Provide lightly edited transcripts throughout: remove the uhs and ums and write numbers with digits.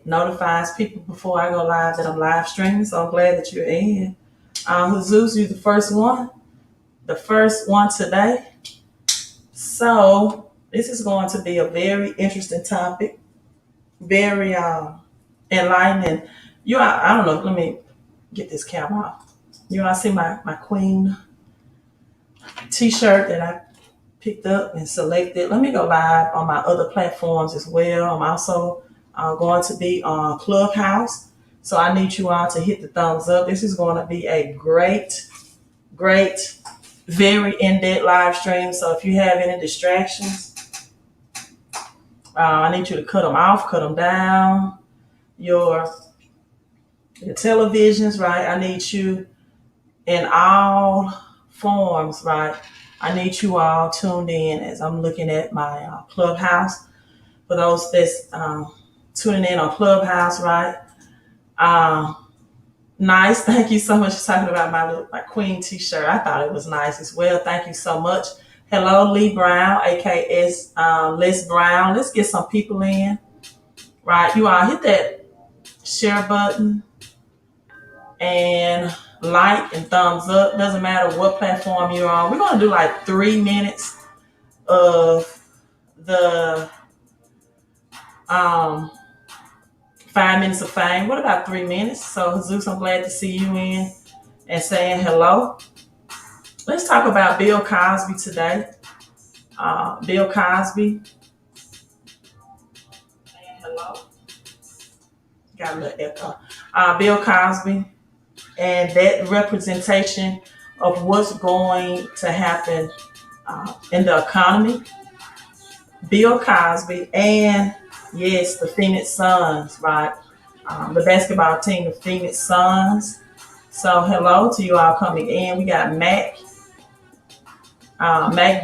notifies people before I go live that I'm live streaming. So I'm glad that you're in. Jesus, you the first one today. So this is going to be a very interesting topic, very enlightening. I don't know. Let me get this camera off. I see my queen T-shirt that I picked up and selected. Let me go live on my other platforms as well. I'm also going to be on Clubhouse. So I need you all to hit the thumbs up. This is going to be a great, very in-depth live stream. So if you have any distractions, I need you to cut them off, cut them down. Your televisions, right? I need you in all forms, right? I need you all tuned in as I'm looking at my Clubhouse. For those that's tuning in on Clubhouse, right? Nice. Thank you so much for talking about my Queen T-shirt. I thought it was nice as well. Thank you so much. Hello, Lee Brown, aka Les Brown. Let's get some people in, right? You all hit that share button and like and thumbs up. Doesn't matter what platform you're on. We're going to do like 3 minutes of the 5 minutes of fame. What about 3 minutes? So Jesus, I'm glad to see you in and saying hello. Let's talk about Bill Cosby today. Bill Cosby. Hello. Got a little echo. Bill Cosby and that representation of what's going to happen in the economy. Bill Cosby and yes, the Phoenix Suns, right? The basketball team, the Phoenix Suns. So hello to you all coming in. We got Mac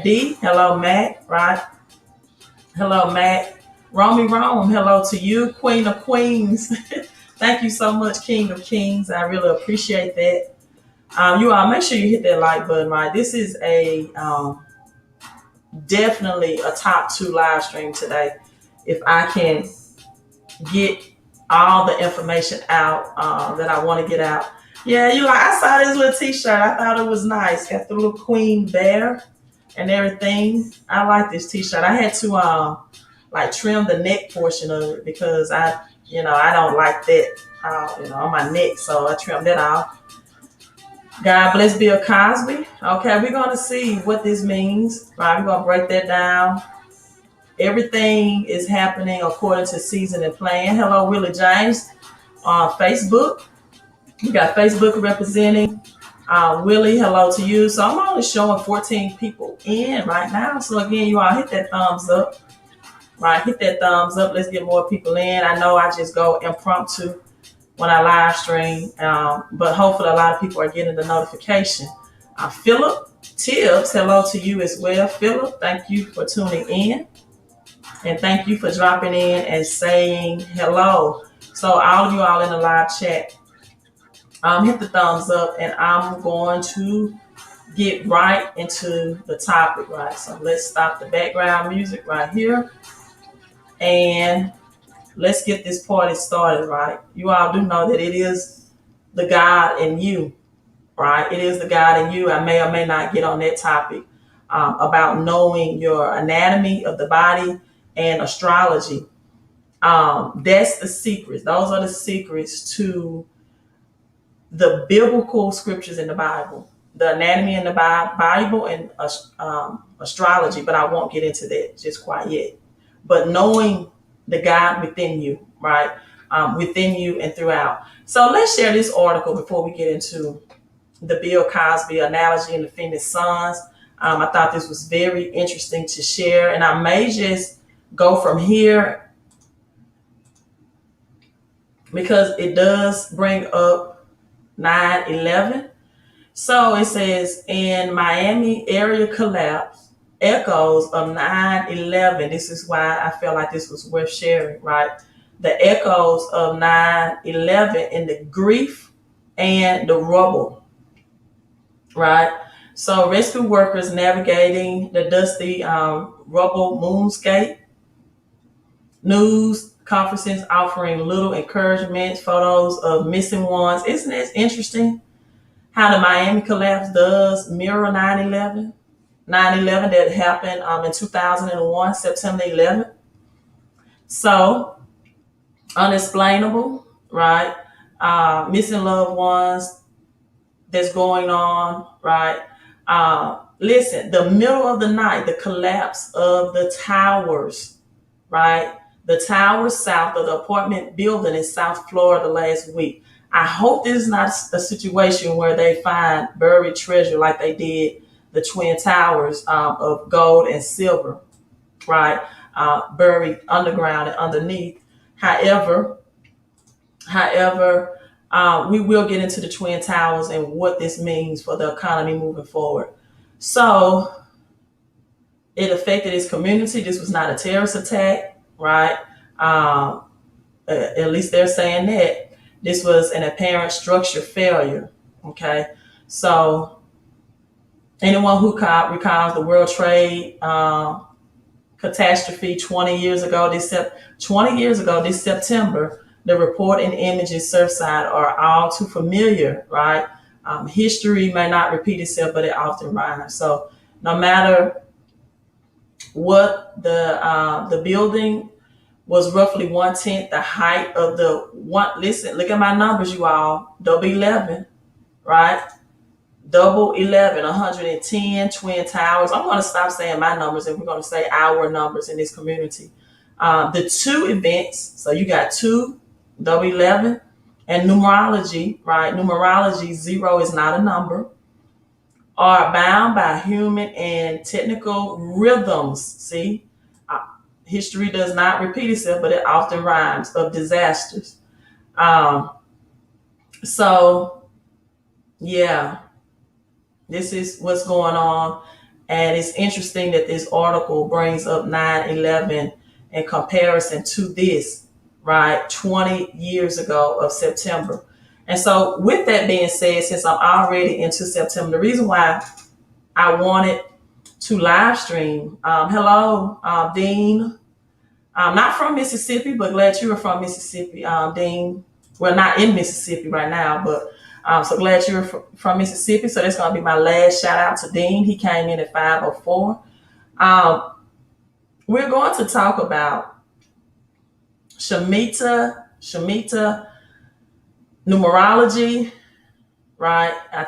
D. Hello, Mac, right? Hello, Mac. Romy Rome, hello to you, Queen of Queens. Thank you so much, King of Kings. I really appreciate that. You all make sure you hit that like button, right? This is a definitely a top 2 live stream today. If I can get all the information out that I want to get out. Yeah, I saw this little T-shirt. I thought it was nice. Got the little queen bear and everything. I like this T-shirt. I had to trim the neck portion of it because I don't like that on my neck, so I trimmed that off. God bless Bill Cosby. Okay, we're gonna see what this means. Right, we're gonna break that down. Everything is happening according to season and plan. Hello, Willie James on Facebook. We got Facebook representing. Willie, hello to you. So I'm only showing 14 people in right now. So again, you all hit that thumbs up. Right, hit that thumbs up. Let's get more people in. I know I just go impromptu when I live stream, but hopefully a lot of people are getting the notification. Philip Tibbs, hello to you as well. Philip, thank you for tuning in. And thank you for dropping in and saying hello. So all of you all in the live chat, hit the thumbs up and I'm going to get right into the topic, right? So let's stop the background music right here and let's get this party started, right? You all do know that it is the God in you, right? It is the God in you. I may or may not get on that topic about knowing your anatomy of the body and astrology. That's the secrets. Those are the secrets to the biblical scriptures in the Bible, the anatomy in the Bible and astrology, but I won't get into that just quite yet. But knowing the God within you, right? Within you and throughout. So let's share this article before we get into the Bill Cosby analogy and the Phoenix Suns. I thought this was very interesting to share, and I may just go from here because it does bring up 9/11. So it says in Miami area collapse, echoes of 9/11. This is why I felt like this was worth sharing, right? The echoes of 9/11 in the grief and the rubble, right? So rescue workers navigating the dusty rubble moonscape News conferences offering little encouragement, photos of missing ones. Isn't it interesting how the Miami collapse does mirror 9/11? 9/11 that happened in 2001, September 11th. So unexplainable, right? Missing loved ones that's going on, right? Listen, the middle of the night, the collapse of the towers, right? The towers south of the apartment building in South Florida last week. I hope this is not a situation where they find buried treasure like they did the Twin Towers of gold and silver, right? Buried underground and underneath. However, we will get into the Twin Towers and what this means for the economy moving forward. So it affected his community. This was not a terrorist attack, right? At least they're saying that. This was an apparent structure failure, okay? So anyone who recalls the World Trade catastrophe 20 years ago, this September, the report and images Surfside are all too familiar, right? History may not repeat itself, but it often rhymes. So no matter what, the building was roughly 1/10 the height of the one. Listen, look at my numbers, you all. Double 11, right? Double 11, 110 Twin Towers. I'm going to stop saying my numbers and we're going to say our numbers in this community. The two events, so you got two, double 11, and numerology, right? Numerology, 0 is not a number, are bound by human and technical rhythms. See, history does not repeat itself, but it often rhymes, of disasters. So, yeah, this is what's going on. And it's interesting that this article brings up 9/11 in comparison to this, right? 20 years ago of September. And so with that being said, since I'm already into September, the reason why I wanted to live stream, hello, Dean, not from Mississippi, but glad you were from Mississippi, Dean. Well, not in Mississippi right now, but so glad you're from Mississippi. So that's going to be my last shout out to Dean. He came in at 5:04. We're going to talk about Shemitah, numerology, right? I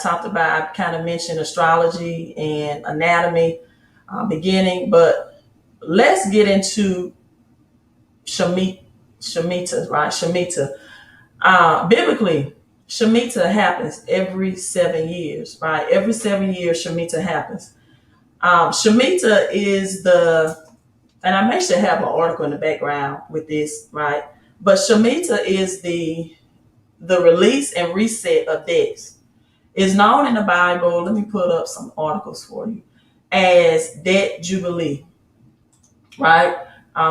kind of mentioned astrology and anatomy beginning, but let's get into Shemitah, right? Shemitah. Biblically, Shemitah happens every 7 years, right? Every 7 years, Shemitah happens. Shemitah is and I may should have an article in the background with this, right? But Shemitah is the release and reset of debts. It's known in the Bible, let me put up some articles for you, as debt jubilee, right?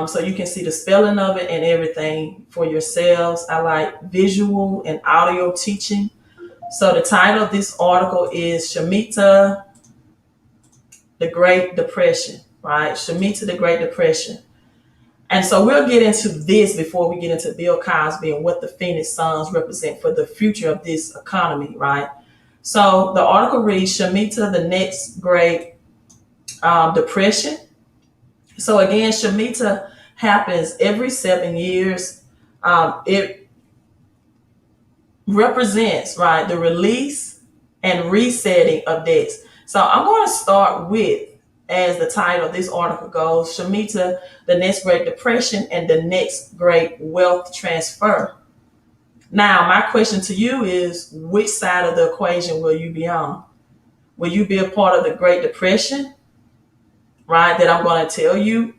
So you can see the spelling of it and everything for yourselves. I like visual and audio teaching. So the title of this article is Shemitah, the Great Depression, right? Shemitah, the Great Depression. And so we'll get into this before we get into Bill Cosby and what the PhoeniX Suns represent for the future of this economy, right? So the article reads, Shemitah, the next great depression. So again, Shemitah happens every 7 years. It represents, right, the release and resetting of debts. So I'm going to start with, as the title of this article goes, Shemitah, the next great depression and the next great wealth transfer. Now, my question to you is, which side of the equation will you be on? Will you be a part of the Great Depression, right? That I'm going to tell you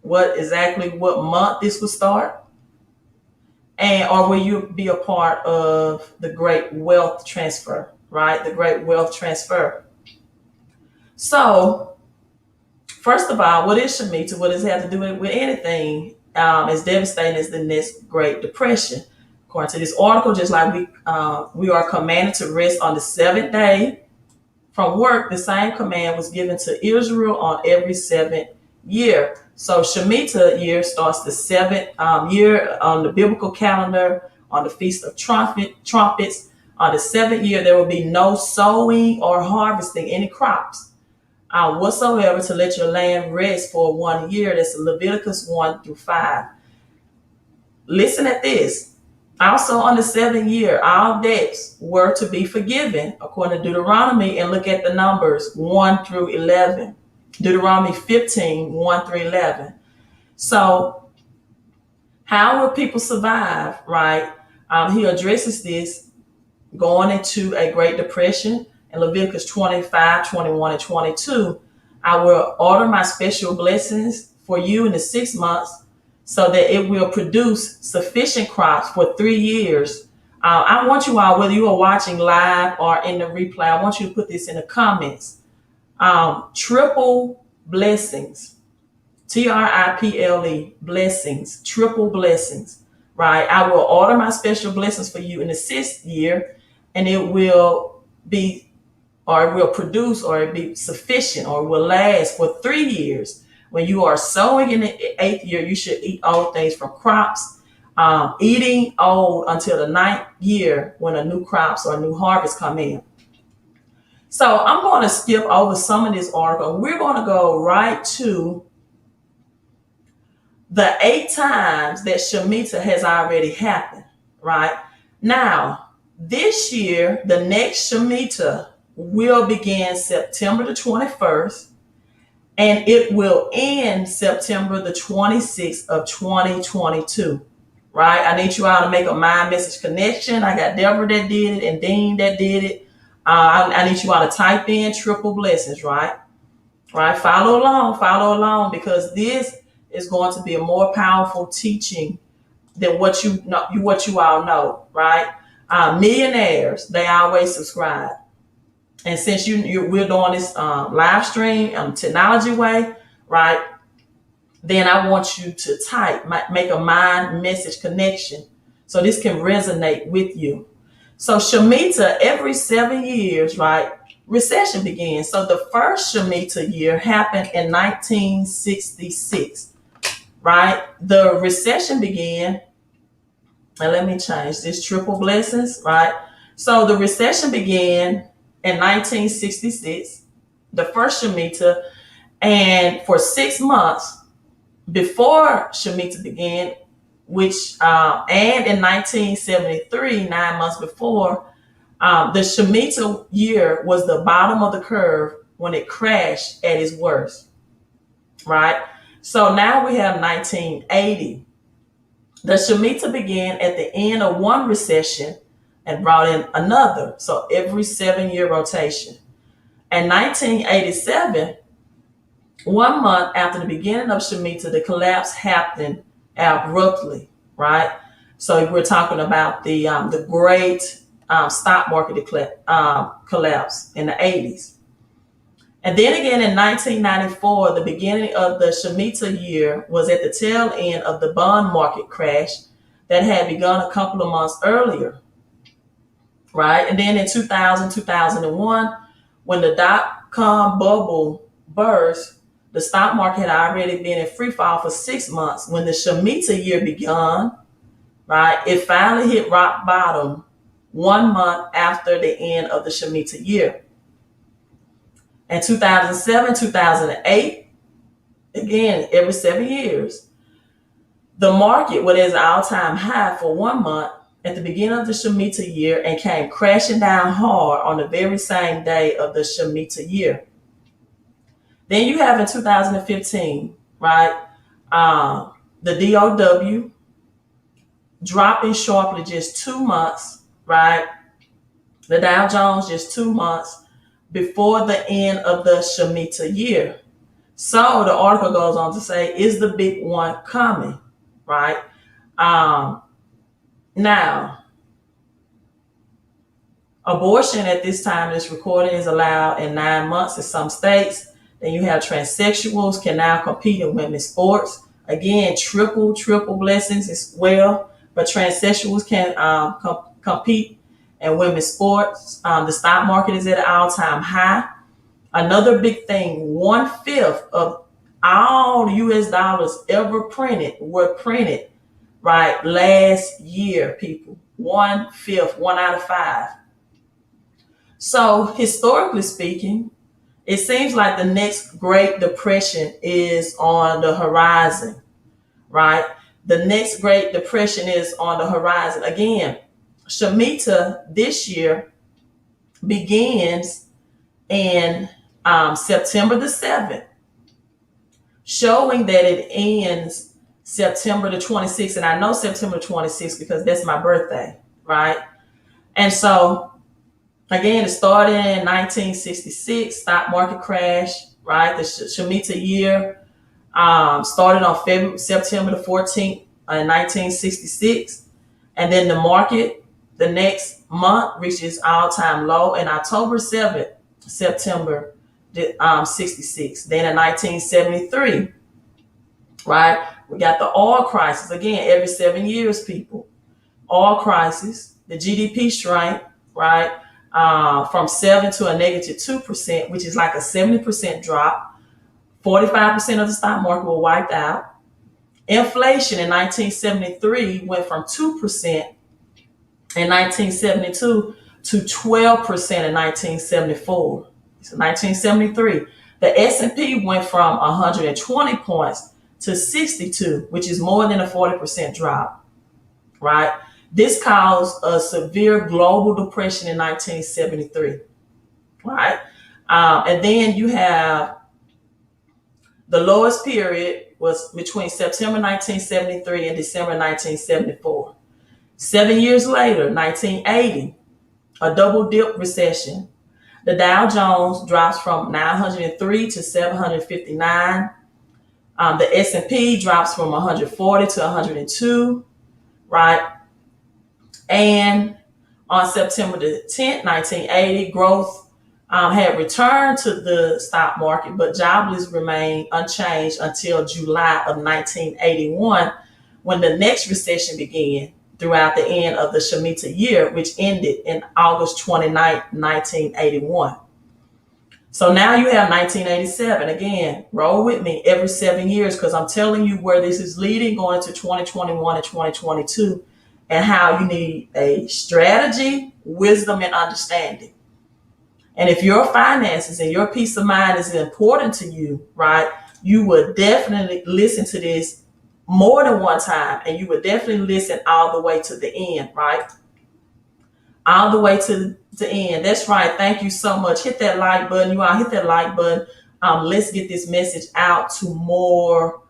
what month this will start, or will you be a part of the great wealth transfer, right? The great wealth transfer. So, first of all, what is Shemitah? What does it have to do with anything as devastating as the next Great Depression? According to this article, just like we are commanded to rest on the seventh day from work, the same command was given to Israel on every 7 year. So Shemitah year starts the seventh year on the biblical calendar on the Feast of Trumpets. On the seventh year, there will be no sowing or harvesting any crops whatsoever to let your land rest for 1 year. That's Leviticus 1 through 5. Listen at this. Also on the seventh year, all debts were to be forgiven according to Deuteronomy, and look at the numbers 1 through 11. Deuteronomy 15, 1 through 11. So how will people survive, right? He addresses this going into a Great Depression in Leviticus 25, 21, and 22. I will order my special blessings for you in the 6 months so that it will produce sufficient crops for 3 years. I want you all, whether you are watching live or in the replay, I want you to put this in the comments. Triple blessings, TRIPLE, blessings, triple blessings, right? I will order my special blessings for you in the 6th year, and it will be, or it will produce, or it be sufficient, or it will last for 3 years. When you are sowing in the 8th year, you should eat old things from crops, eating old until the 9th year when a new crops or a new harvest come in. So I'm going to skip over some of this article. We're going to go right to the 8 times that Shemitah has already happened, right? Now, this year, the next Shemitah will begin September the 21st, and it will end September the 26th of 2022, right? I need you all to make a mind message connection. I got Deborah that did it and Dean that did it. I need you all to type in triple blessings, right? Right? Follow along, because this is going to be a more powerful teaching than what you all know, right? Millionaires, they always subscribe. And since we're doing this live stream technology way, right? Then I want you to type, make a mind message connection, so this can resonate with you. So Shemitah, every 7 years, right? Recession begins. So the first Shemitah year happened in 1966, right? The recession began, and let me change this, triple blessings, right? So the recession began in 1966, the first Shemitah, and for 6 months before Shemitah began, and in 1973, 9 months before, the Shemitah year was the bottom of the curve when it crashed at its worst, right? So now we have 1980. The Shemitah began at the end of one recession and brought in another. So every 7-year rotation. In 1987, 1 month after the beginning of Shemitah, the collapse happened abruptly, right? So we're talking about the great stock market collapse in the 80s. And then again in 1994, the beginning of the Shemitah year was at the tail end of the bond market crash that had begun a couple of months earlier, right? And then in 2000, 2001, when the dot-com bubble burst, the stock market had already been in free fall for 6 months. When the Shemitah year began, right, it finally hit rock bottom 1 month after the end of the Shemitah year. In 2007, 2008, again, every 7 years, the market was at an all-time high for 1 month at the beginning of the Shemitah year and came crashing down hard on the very same day of the Shemitah year. Then you have in 2015, right, the DOW dropping sharply just 2 months, right? The Dow Jones just 2 months before the end of the Shemitah year. So the article goes on to say, is the big one coming, right? Now, abortion at this time this recording is allowed in 9 months in some states. Then you have transsexuals can now compete in women's sports. Again, triple blessings as well. But transsexuals can compete in women's sports. The stock market is at an all-time high. Another big thing, 1/5 of All the US dollars ever printed were printed, right, last year, people. 1/5, 1 out of 5. So, historically speaking, it seems like the next Great Depression is on the horizon, right? The next Great Depression is on the horizon. Again, Shemitah this year begins in September the 7th, showing that it ends September the 26th. And I know September 26th because that's my birthday, right? And so, again, it started in 1966, stock market crash, right? The Shemitah year started on September the 14th in 1966. And then the market the next month reaches all-time low in October 7th, September 66. Then in 1973, right, we got the oil crisis. Again, every 7 years, people. Oil crisis, the GDP shrank, right, from 7 to a -2%, which is like a 70% drop. 45% of the stock market were wiped out. Inflation in 1973 went from 2% in 1972 to 12% in 1974. So 1973, the S&P went from 120 points to 62, which is more than a 40% drop, right? This caused a severe global depression in 1973, right? And then you have the lowest period was between September 1973 and December 1974. 7 years later, 1980, a double dip recession. The Dow Jones drops from 903 to 759. The S&P drops from 140 to 102, right? And on September the 10th, 1980, growth had returned to the stock market, but jobless remained unchanged until July of 1981, when the next recession began throughout the end of the Shemitah year, which ended in August 29th, 1981. So now you have 1987. Again, roll with me every 7 years because I'm telling you where this is leading going into 2021 and 2022 and how you need a strategy, wisdom, and understanding. And if your finances and your peace of mind is important to you, right, you would definitely listen to this more than one time, and you would definitely listen all the way to the end, right? All the way to the end. That's right. Thank you so much. Hit that like button. You all hit that like button. Let's get this message out to more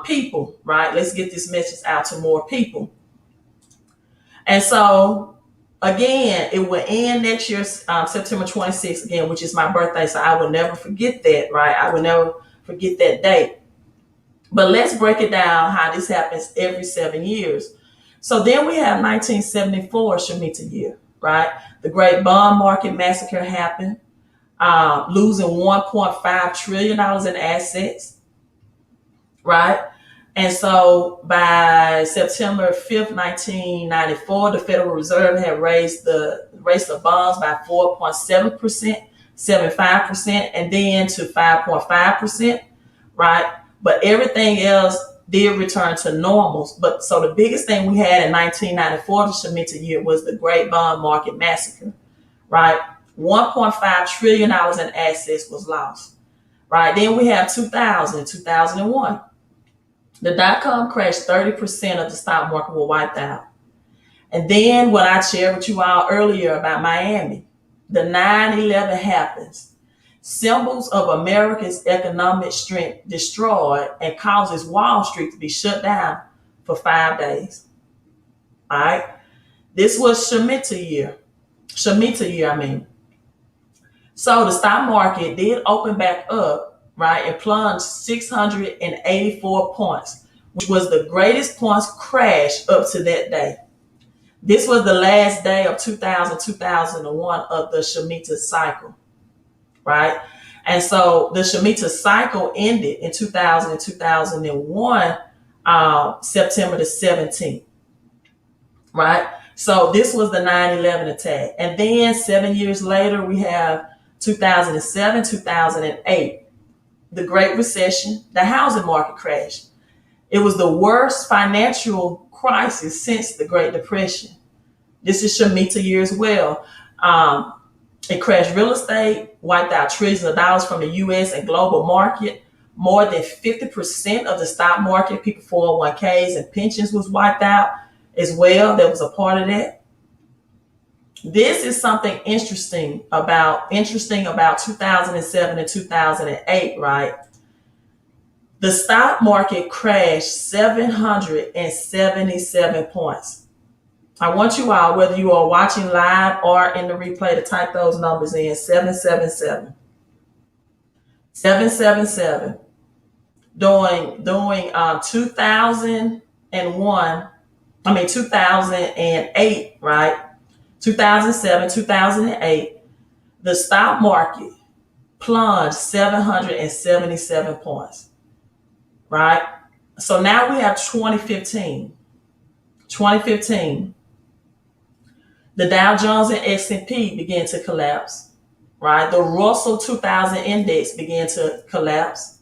people, right? Let's get this message out to more people. And so, again, it will end next year, September 26th, again, which is my birthday. So I will never forget that, right? I will never forget that date. But let's break it down how this happens every 7 years. So then we have 1974 Shemitah year, right? The great bond market massacre happened, losing $1.5 trillion in assets, right? And so by September 5th, 1994, the Federal Reserve had raised the bonds by 4.7%, 75%, and then to 5.5%, right? But everything else did return to normals. But so the biggest thing we had in 1994, the Shemitah year, was the Great Bond Market Massacre, right? $1.5 trillion in assets was lost, right? Then we have 2001. The dot-com crash, 30% of the stock market were wiped out. And then what I shared with you all earlier about Miami, the 9/11 happens. Symbols of America's economic strength destroyed and causes Wall Street to be shut down for 5 days. All right. This was Shemitah year. So the stock market did open back up, right, and plunged 684 points, which was the greatest points crash up to that day. This was the last day of 2001 of the Shemitah cycle, right? And so the Shemitah cycle ended in 2001, September the 17th, right? So this was the 9/11 attack. And then 7 years later, we have 2007, 2008. the Great Recession, the housing market crashed. It was the worst financial crisis since the Great Depression. This is Shemitah year as well. Um, it crashed real estate, wiped out trillions of dollars from the U.S. and global market. More than 50% of the stock market, people 401ks and pensions was wiped out as well. That was a part of that. This is something interesting about 2007 and 2008, right? The stock market crashed 777 points. I want you all, whether you are watching live or in the replay, to type those numbers in: 777, 777. During 2001, 2008, right? 2007, 2008, the stock market plunged 777 points, right? So now we have 2015. 2015, the Dow Jones and S&P began to collapse, right? The Russell 2000 index began to collapse.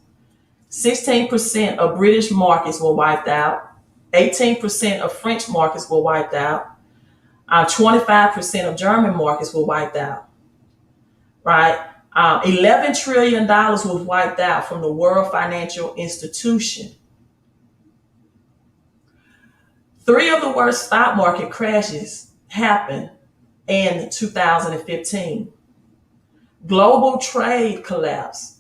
16% of British markets were wiped out. 18% of French markets were wiped out. 25% of German markets were wiped out, right? $11 trillion was wiped out from the world financial institution. 3 of the worst stock market crashes happened in 2015. Global trade collapsed.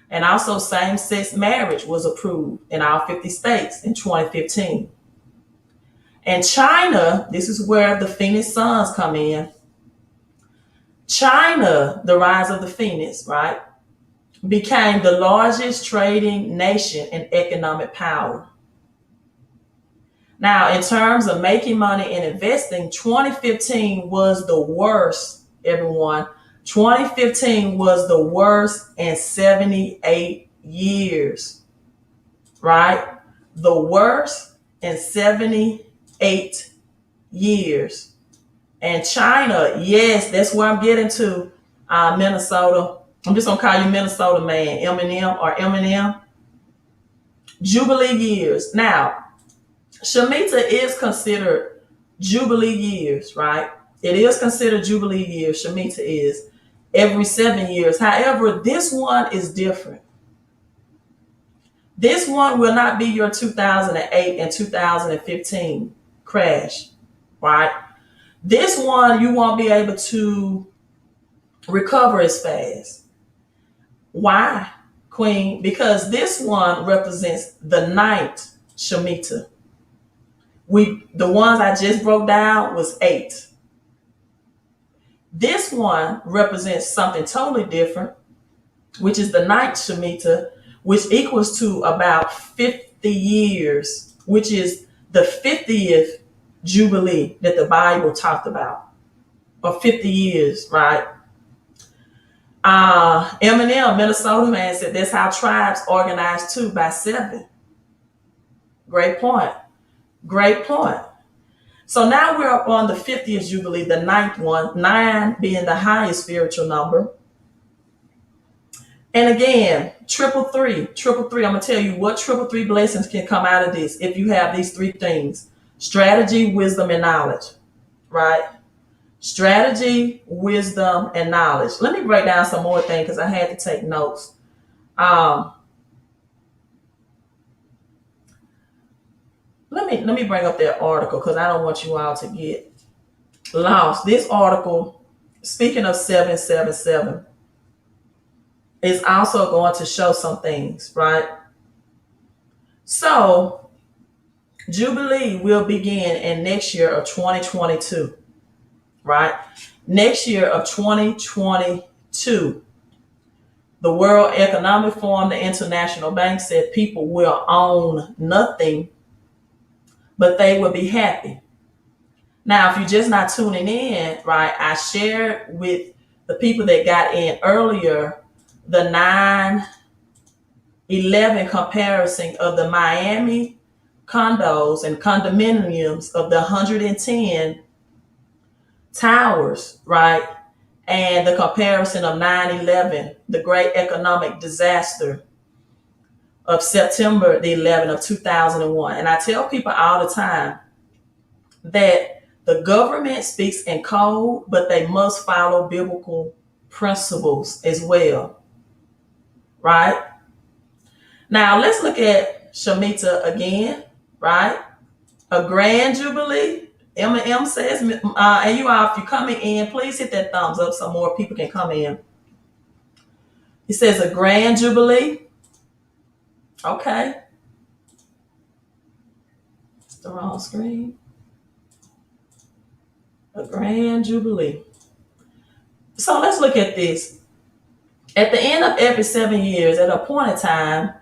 And also same-sex marriage was approved in all 50 states in 2015. And China, this is where the PhoeniX sons come in. China, the rise of the PhoeniX, right, became the largest trading nation in economic power. Now, in terms of making money and investing, 2015 was the worst, everyone. 2015 was the worst in 78 years, right? The worst in 78 years. And China, yes, that's where I'm getting to. Minnesota. I'm just going to call you Minnesota man, Eminem or Eminem. Jubilee years. Now, Shemitah is considered Jubilee years, right? It is considered Jubilee years. Shemitah is every 7 years. However, this one is different. This one will not be your 2008 and 2015 crash, right? This one, you won't be able to recover as fast. Why, Queen? Because this one represents the ninth Shemitah. The ones I just broke down was 8. This one represents something totally different, which is the ninth Shemitah, which equals to about 50 years, which is the 50th Jubilee that the Bible talked about, or 50 years, right? Eminem, Minnesota man, said that's how tribes organize too, by 7. Great point. Great point. So now we're up on the 50th Jubilee, the ninth one, 9 being the highest spiritual number. And again, triple three. I'm going to tell you what triple three blessings can come out of this if you have these 3 things: strategy, wisdom, and knowledge, right? Strategy, wisdom, and knowledge. Let me break down some more things because I had to take notes. Let me bring up that article because I don't want you all to get lost. This article, speaking of 777, is also going to show some things, right? So, Jubilee will begin in next year of 2022, right? Next year of 2022, the World Economic Forum, the International Bank said people will own nothing, but they will be happy. Now, if you're just not tuning in, right, I shared with the people that got in earlier the 9/11 comparison of the Miami condos and condominiums of the 110 towers, right? and the comparison of 9/11, the great economic disaster of September the 11th of 2001. And I tell people all the time that the government speaks in code, but they must follow biblical principles as well, right? Now let's look at Shemitah again, right? A grand jubilee. M says, and you all, if you're coming in, please hit that thumbs up so more people can come in. He says a grand jubilee. Okay. It's the wrong screen. A grand jubilee. So let's look at this. At the end of every 7 years, at a appointed time,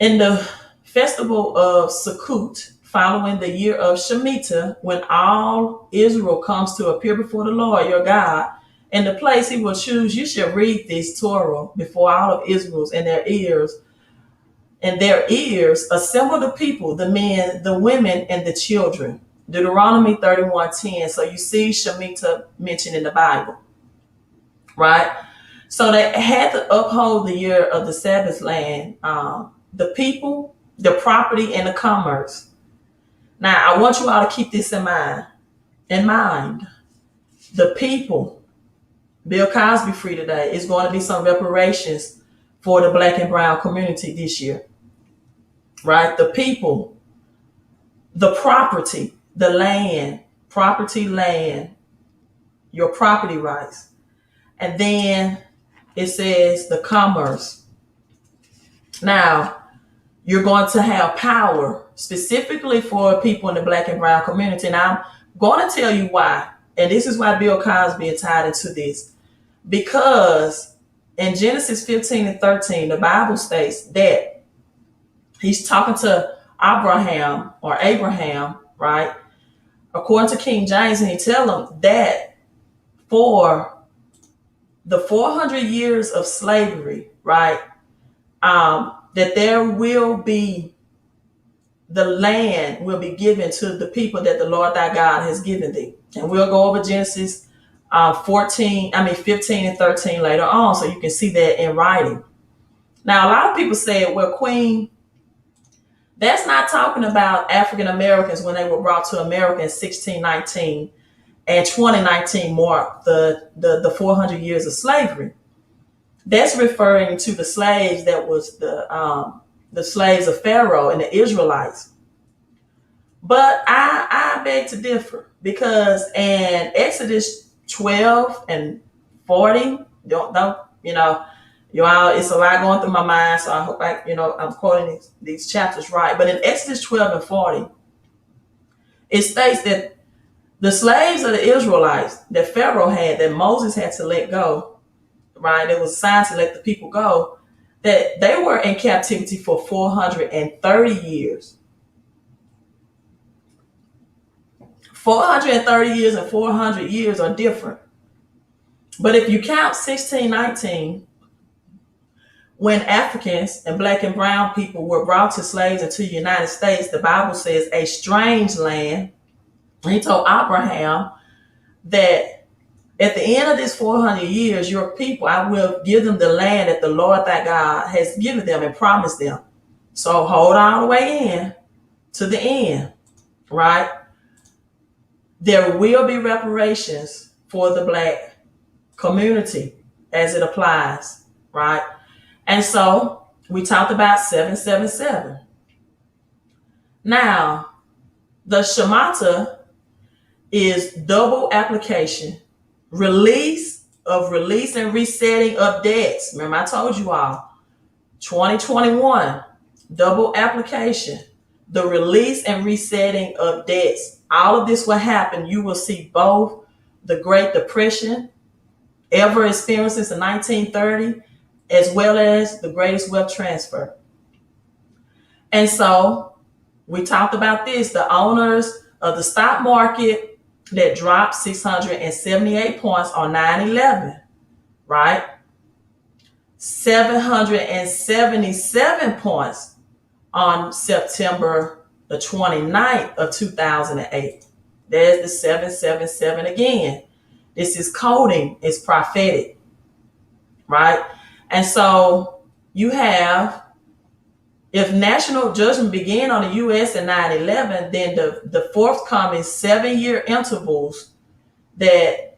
in the festival of Sukkot, following the year of Shemitah, when all Israel comes to appear before the Lord your God, in the place he will choose, you shall read this Torah before all of Israel's in their ears. And their ears assemble the people, the men, the women, and the children. Deuteronomy 31:10. So you see Shemitah mentioned in the Bible, right? So they had to uphold the year of the Sabbath land, the people, the property, and the commerce. Now, I want you all to keep this in mind. The people, Bill Cosby free today, is going to be some reparations for the Black and brown community this year, right? The people, the property, the land, your property rights. And then it says the commerce. Now, you're going to have power specifically for people in the Black and brown community. And I'm going to tell you why. And this is why Bill Cosby is tied into this. Because in Genesis 15:13, the Bible states that he's talking to Abraham, right? According to King James, and he tell him that for the 400 years of slavery, right? That there will be, the land will be given to the people that the Lord thy God has given thee. And we'll go over Genesis 15 and 13 later on, so you can see that in writing. Now, a lot of people say, well, Queen, that's not talking about African Americans when they were brought to America in 1619 and 2019 marked the 400 years of slavery. That's referring to the slaves that was the slaves of Pharaoh and the Israelites. But I beg to differ, because in Exodus 12 and 40, don't you all, it's a lot going through my mind, so I hope I'm quoting these chapters right. But in Exodus 12 and 40, it states that the slaves of the Israelites that Pharaoh had, that Moses had to let go, right? It was assigned to let the people go, that they were in captivity for 430 years. 430 years and 400 years are different. But if you count 1619, when Africans and Black and brown people were brought to slaves into the United States, the Bible says a strange land. He told Abraham that at the end of this 400 years, your people, I will give them the land that the Lord thy God has given them and promised them. So hold all the way in to the end, right? There will be reparations for the Black community as it applies, right? And so we talked about 777. Now, the Shemitah is double application, release and resetting of debts. Remember, I told you all, 2021, double application, the release and resetting of debts. All of this will happen. You will see both the Great Depression ever experienced since 1930, as well as the greatest wealth transfer. And so we talked about this, the owners of the stock market that dropped 678 points on 9/11, right? 777 points on September the 29th of 2008. There's the 777 again. This is coding. It's prophetic, right? And so you have, if national judgment began on the U.S. in 9/11, then the forthcoming 7-year intervals that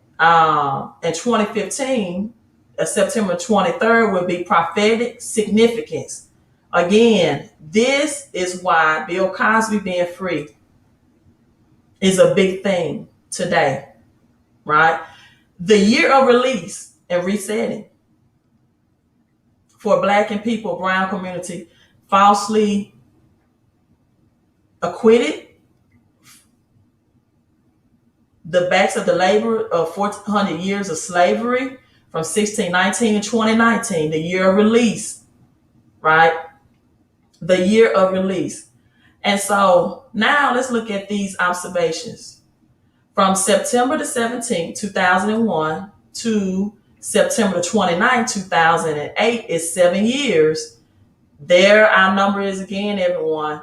in 2015, September 23rd, will be prophetic significance. Again, this is why Bill Cosby being free is a big thing today, right? The year of release and resetting for Black and people, brown community, falsely acquitted, the backs of the labor of 1,400 years of slavery from 1619 to 2019, the year of release, right? The year of release. And so now let's look at these observations. From September the 17th, 2001 to September 29th, 2008 is 7 years. There our number is again, everyone,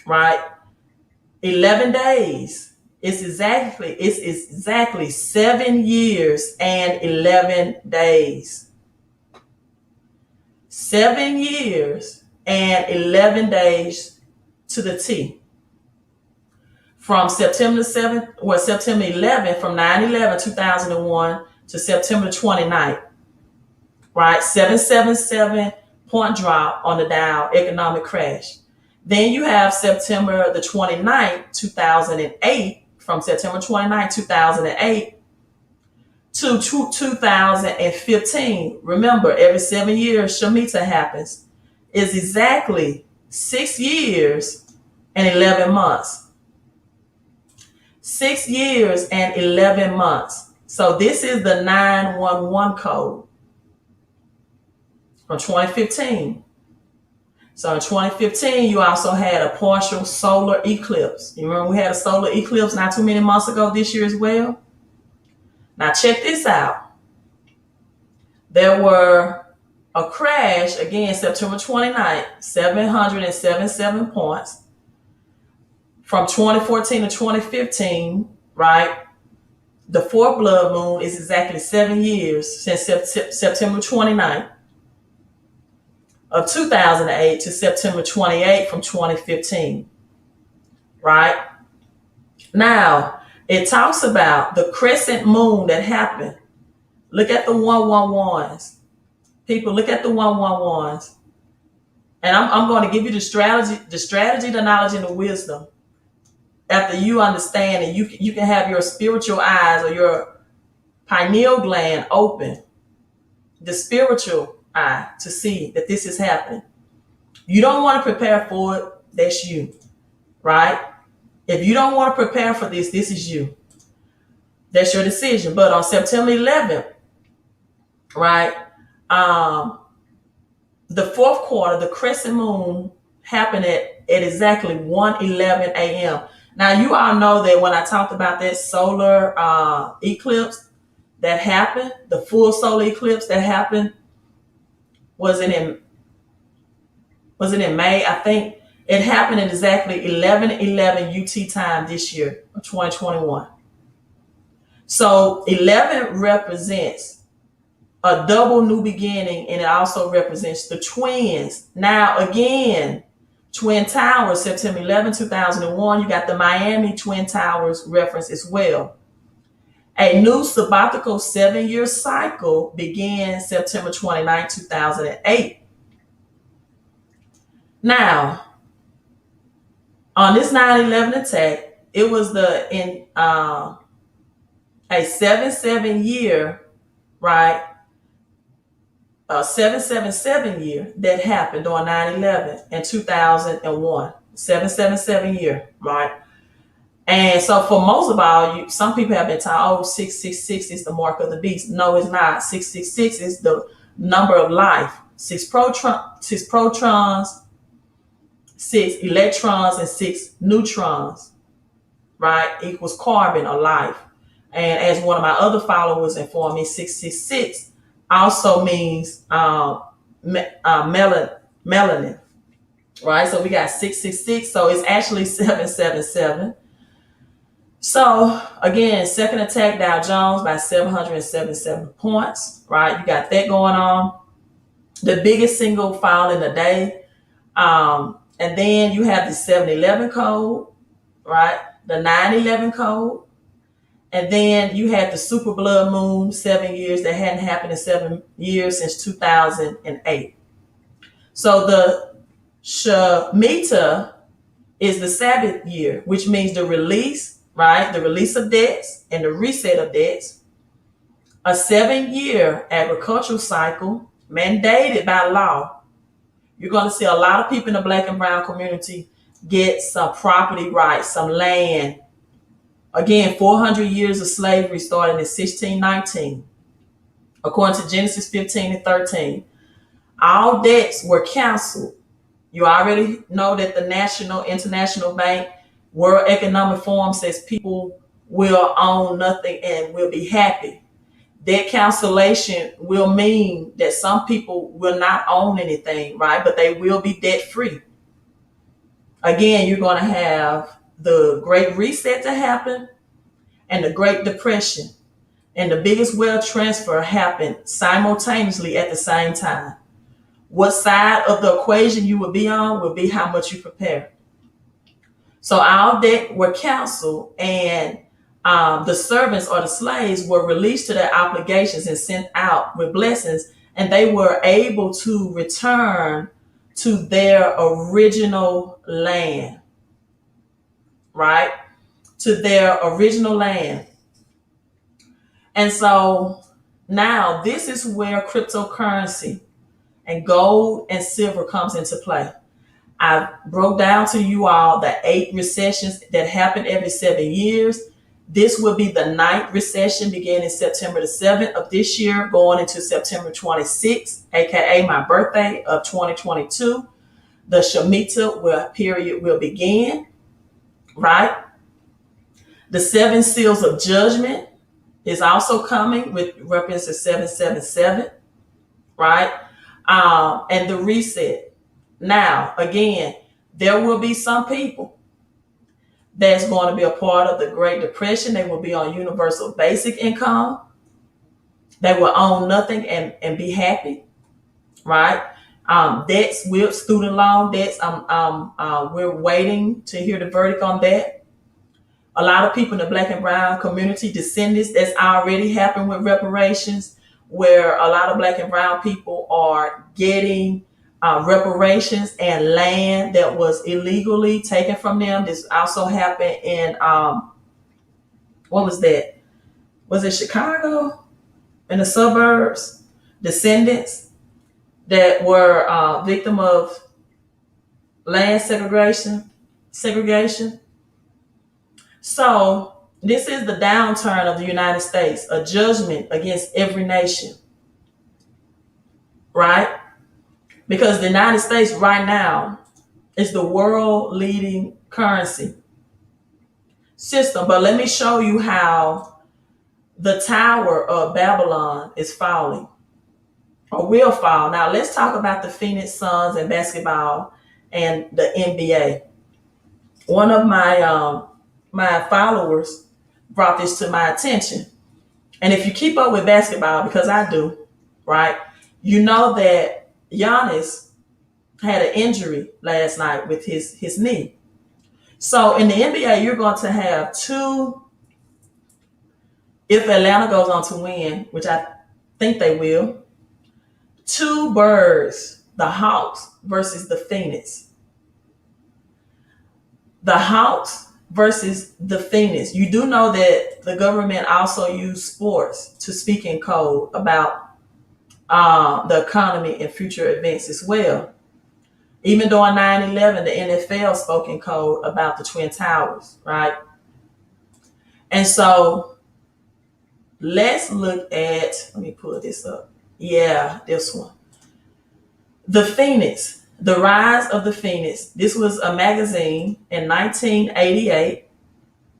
right? 11 days. It's exactly 7 years and 11 days. 7 years and 11 days to the T. From September 11th, from 9/11, 2001 to September 29th, right? 777 point drop on the Dow, economic crash. Then you have September the 29th, 2008, from September 29th, 2008 to 2015. Remember, every 7 years, Shemitah happens. Is exactly 6 years and 11 months. 6 years and 11 months. So this is the 911 code from 2015. So in 2015, you also had a partial solar eclipse. You remember we had a solar eclipse not too many months ago this year as well? Now check this out. There were a crash, again, September 29th, 777 points. From 2014 to 2015, right? The fourth blood moon is exactly 7 years since September 29th of 2008 to September 28th from 2015, right? Now, it talks about the crescent moon that happened. Look at the 111s. People, look at the 111s. And I'm going to give you the strategy, the knowledge, and the wisdom. After you understand and you can have your spiritual eyes or your pineal gland open, the spiritual eye, to see that this is happening. You don't want to prepare for it, that's you, right? If you don't want to prepare for this, this is you. That's your decision. But on September 11th, right, the fourth quarter, the crescent moon happened at exactly 1:11 a.m. Now, you all know that when I talked about that solar eclipse that happened, the full solar eclipse that happened, was it in May? I think it happened at exactly 11:11 UT time this year, 2021. So 11 represents a double new beginning, and it also represents the twins. Now, again, Twin Towers, September 11, 2001, you got the Miami Twin Towers reference as well. A new sabbatical 7-year cycle began September 29, 2008. Now, on this 9/11 attack, it was a 7/7 year, right? A 7/7/7 year that happened on 9/11 in 2001. 7/7/7 year, right? And so for most of all, some people have been taught, oh, 666 is the mark of the beast. No, it's not. 666 is the number of life. Six protons, 6 electrons, and 6 neutrons, right, equals carbon or life. And as one of my other followers informed me, 666 also means melanin, right? So we got 666. So it's actually 777. So again, second attack Dow Jones by 777 points, right? You got that going on. The biggest single fall in the day. And then you have the 7-Eleven code, right? The 9/11 code. And then you had the super blood moon, 7 years. That hadn't happened in 7 years since 2008. So the Shemitah is the Sabbath year, which means the release, right? The release of debts and the reset of debts. A 7-year agricultural cycle mandated by law. You're going to see a lot of people in the black and brown community get some property rights, some land. Again, 400 years of slavery starting in 1619. According to Genesis 15 and 13, all debts were canceled. You already know that the National International Bank World Economic Forum says people will own nothing and will be happy. Debt cancellation will mean that some people will not own anything, right? But they will be debt free. Again, you're going to have the Great Reset to happen and the Great Depression. And the biggest wealth transfer happened simultaneously at the same time. What side of the equation you will be on will be how much you prepare. So all debt were canceled, and the servants or the slaves were released to their obligations and sent out with blessings, and they were able to return to their original land, right? To their original land. And so now this is where cryptocurrency and gold and silver comes into play. I broke down to you all the 8 recessions that happen every 7 years. This will be the 9th recession beginning September the 7th of this year, going into September 26th, aka my birthday of 2022. The Shemitah period will begin, right? The 7 seals of judgment is also coming, with reference to 777, right? And the reset. Now, again, there will be some people that's going to be a part of the Great Depression. They will be on universal basic income. They will own nothing and be happy, right? Debts, with student loan debts. We're waiting to hear the verdict on that. A lot of people in the black and brown community, descendants, that's already happened with reparations, where a lot of black and brown people are getting reparations and land that was illegally taken from them. This also happened in, what was that? Was it Chicago? In the suburbs? Descendants that were victim of land segregation. So this is the downturn of the United States, a judgment against every nation, right? Because the United States right now is the world leading currency system. But let me show you how the Tower of Babylon is falling, or will fall. Now let's talk about the PhoeniX Suns and basketball and the NBA. One of my followers brought this to my attention. And if you keep up with basketball, because I do, right, you know that Giannis had an injury last night with his knee. So in the NBA, you're going to have two, if Atlanta goes on to win, which I think they will, two birds, the Hawks versus the Phoenix. The Hawks versus the PhoeniX. You do know that the government also used sports to speak in code about the economy and future events as well. Even during 9/11, the NFL spoke in code about the Twin Towers, right? And so let's look at, let me pull this up. Yeah, this one. The PhoeniX. The Rise of the PhoeniX. This was a magazine in 1988.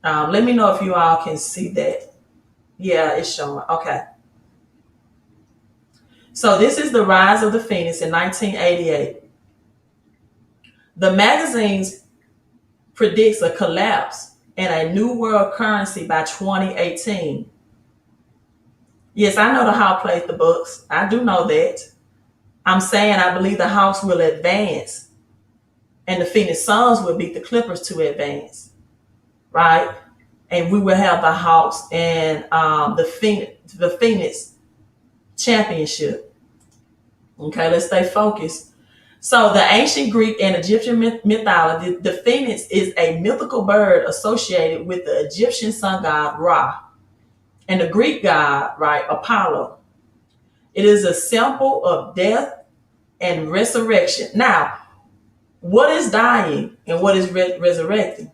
Let me know if you all can see that. Yeah, it's showing. Okay. So this is the Rise of the PhoeniX in 1988. The magazine predicts a collapse and a new world currency by 2018. Yes, I know the Hawk plays the Bucks. I do know that. I'm saying I believe the Hawks will advance and the Phoenix Suns will beat the Clippers to advance, right? And we will have the Hawks and the Phoenix championship. Okay, let's stay focused. So the ancient Greek and Egyptian mythology, the phoenix is a mythical bird associated with the Egyptian sun god Ra and the Greek god, right, Apollo. It is a symbol of death and resurrection. Now, what is dying and what is resurrecting?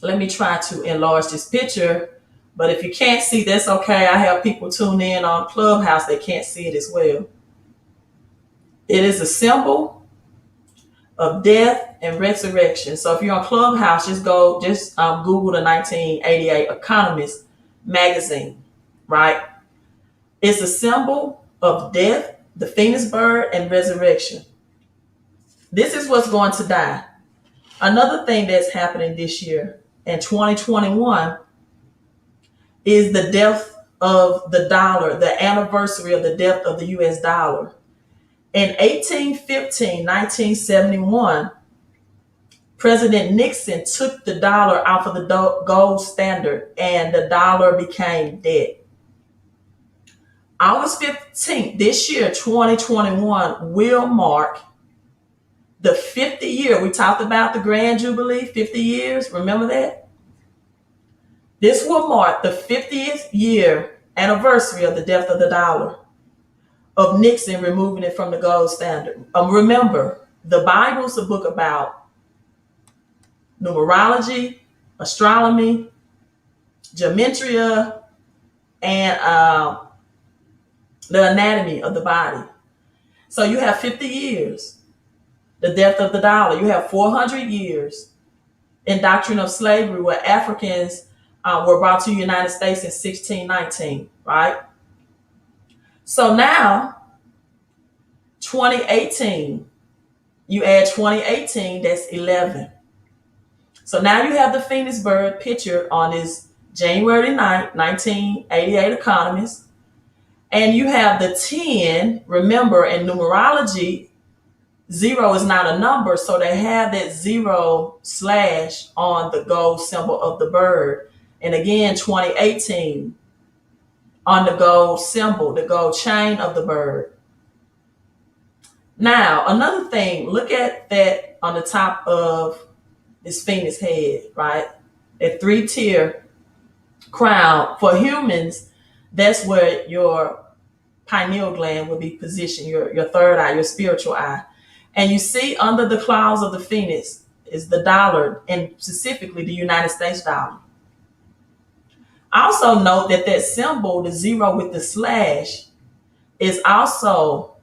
Let me try to enlarge this picture, but if you can't see, that's okay. I have people tune in on Clubhouse that can't see it as well. It is a symbol of death and resurrection. So if you're on Clubhouse, just Google the 1988 Economist magazine, right? It's a symbol of death, the phoenix bird, and resurrection. This is what's going to die. Another thing that's happening this year in 2021 is the death of the dollar, the anniversary of the death of the US dollar. In 1815, 1971, President Nixon took the dollar off of the gold standard and the dollar became dead. August 15th, this year, 2021, will mark the 50th year. We talked about the Grand Jubilee, 50 years. Remember that? This will mark the 50th year anniversary of the death of the dollar, of Nixon removing it from the gold standard. Remember, the Bible's a book about numerology, astronomy, gematria, and the anatomy of the body. So you have 50 years, the death of the dollar. You have 400 years in doctrine of slavery, where Africans were brought to the United States in 1619, right? So now, 2018, you add 2018, that's 11. So now you have the Phoenix bird pictured on this January 9th, 1988 Economist. And you have the 10, remember in numerology, 0 is not a number, so they have that 0 slash on the gold symbol of the bird. And again, 2018 on the gold symbol, the gold chain of the bird. Now, another thing, look at that on the top of this Phoenix head, right? That 3-tier crown. For humans, that's where your pineal gland will be positioned, your third eye, your spiritual eye. And you see under the claws of the Phoenix is the dollar, and specifically the United States dollar. Also note that that symbol, the 0 with the slash, is also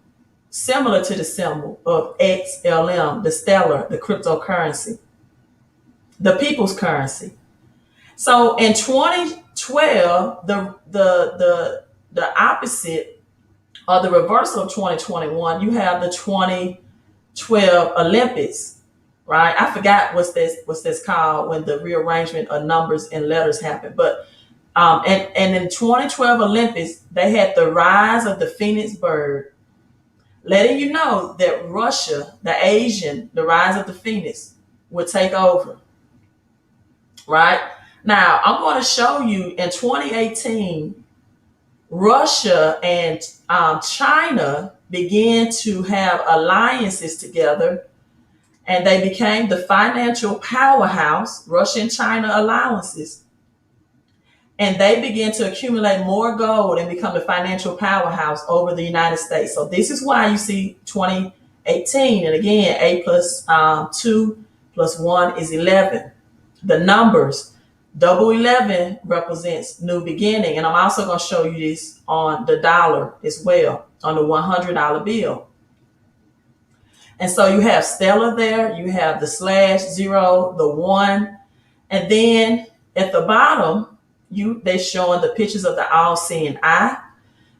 similar to the symbol of XLM, the stellar, the cryptocurrency, the people's currency. So in 2012, the opposite or the reversal of 2021, you have the 2012 Olympics, right? I forgot what's this called when the rearrangement of numbers and letters happened, but and in 2012 Olympics, they had the rise of the Phoenix bird, letting you know that Russia, the rise of the Phoenix, would take over. Right? Now, I'm going to show you in 2018, Russia and China began to have alliances together, and they became the financial powerhouse, Russia and China alliances. And they began to accumulate more gold and become the financial powerhouse over the United States. So this is why you see 2018. And again, 8 plus 2 plus 1 is 11. The numbers, double 11 represents new beginning. And I'm also going to show you this on the dollar as well, on the $100 bill. And so you have stellar there, you have the slash, 0, the 1. And then at the bottom, they're showing the pictures of the all-seeing eye.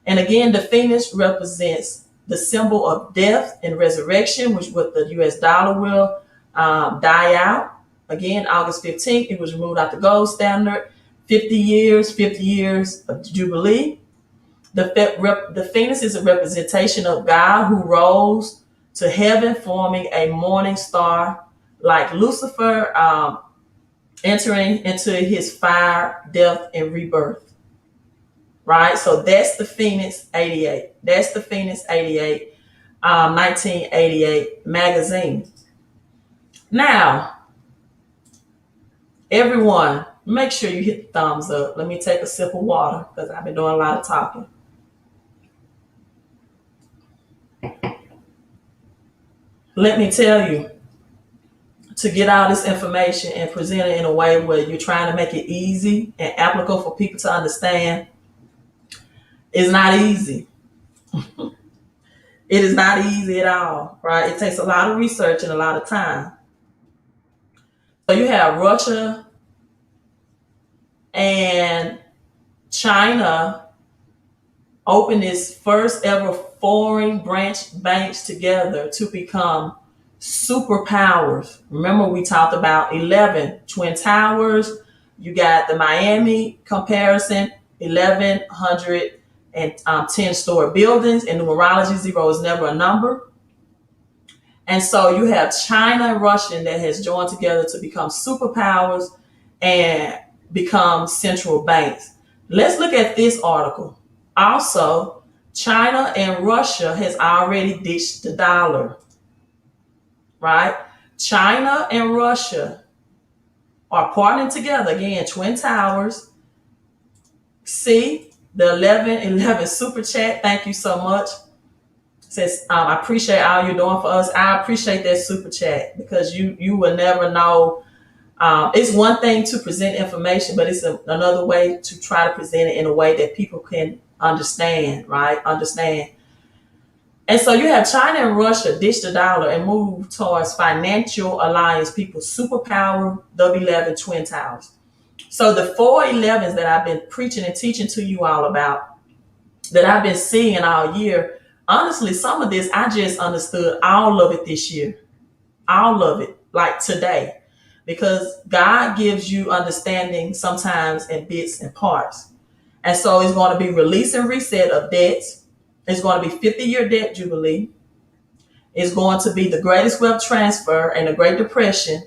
And again, the Phoenix represents the symbol of death and resurrection, which what the US dollar will die out. again, August 15th, it was removed out the gold standard. 50 years of Jubilee. The Phoenix is a representation of God who rose to heaven, forming a morning star like Lucifer, entering into his fire, death, and rebirth. Right? So that's the Phoenix 88. That's the Phoenix 88, 1988 magazine. Now, everyone, make sure you hit the thumbs up. Let me take a sip of water because I've been doing a lot of talking. Let me tell you, to get all this information and present it in a way where you're trying to make it easy and applicable for people to understand is not easy. It is not easy at all, right? It takes a lot of research and a lot of time. So you have Russia and China opened its first ever foreign branch banks together to become superpowers. Remember, we talked about 11 Twin Towers. You got the Miami comparison, 1,110-story buildings. In numerology, zero is never a number. And so you have China and Russia that has joined together to become superpowers and become central banks. Let's look at this article. Also, China and Russia has already ditched the dollar, right? China and Russia are partnering together. Again, Twin Towers. See the 1111 super chat. Thank you so much. Says, I appreciate all you're doing for us. I appreciate that super chat because you will never know. It's one thing to present information, but it's another way to try to present it in a way that people can understand, right? Understand. And so you have China and Russia ditch the dollar and move towards financial alliance, people superpower, W11 Twin Towers. So the 411s that I've been preaching and teaching to you all about, that I've been seeing all year, honestly, some of this, I just understood all of it this year. All of it, like today. Because God gives you understanding sometimes in bits and parts. And so it's going to be release and reset of debts. It's going to be 50-year debt jubilee. It's going to be the greatest wealth transfer and the Great Depression.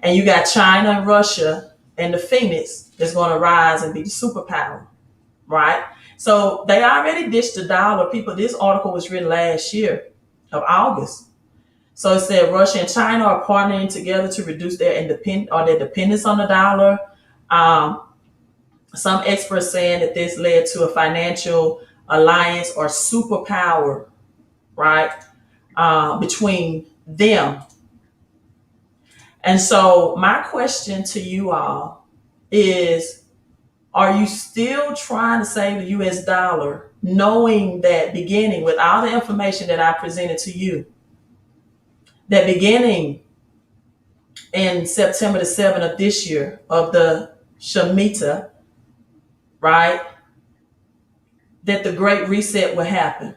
And you got China and Russia and the Phoenix that's going to rise and be the superpower, right? So they already ditched the dollar. People, this article was written last year of August. So it said Russia and China are partnering together to reduce their dependence on the dollar. Some experts saying that this led to a financial alliance or superpower, right, between them. And so my question to you all is, are you still trying to save the US dollar, knowing that beginning with all the information that I presented to you, that beginning in September the 7th of this year of the Shemitah, right, that the Great Reset will happen?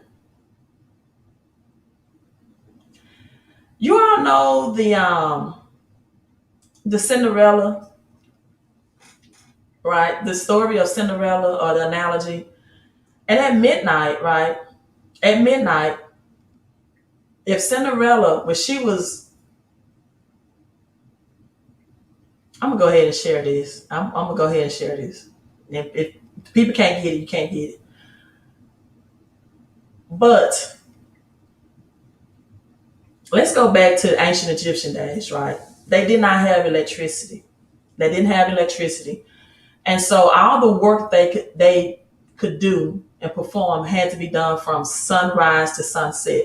You all know the Cinderella, right? The story of Cinderella, or the analogy. And at midnight, right? At midnight, if Cinderella, when she was, I'm gonna go ahead and share this. I'm gonna go ahead and share this. If people can't get it, you can't get it. But let's go back to ancient Egyptian days, right? They did not have electricity. They didn't have electricity. And so all the work they could do and perform had to be done from sunrise to sunset,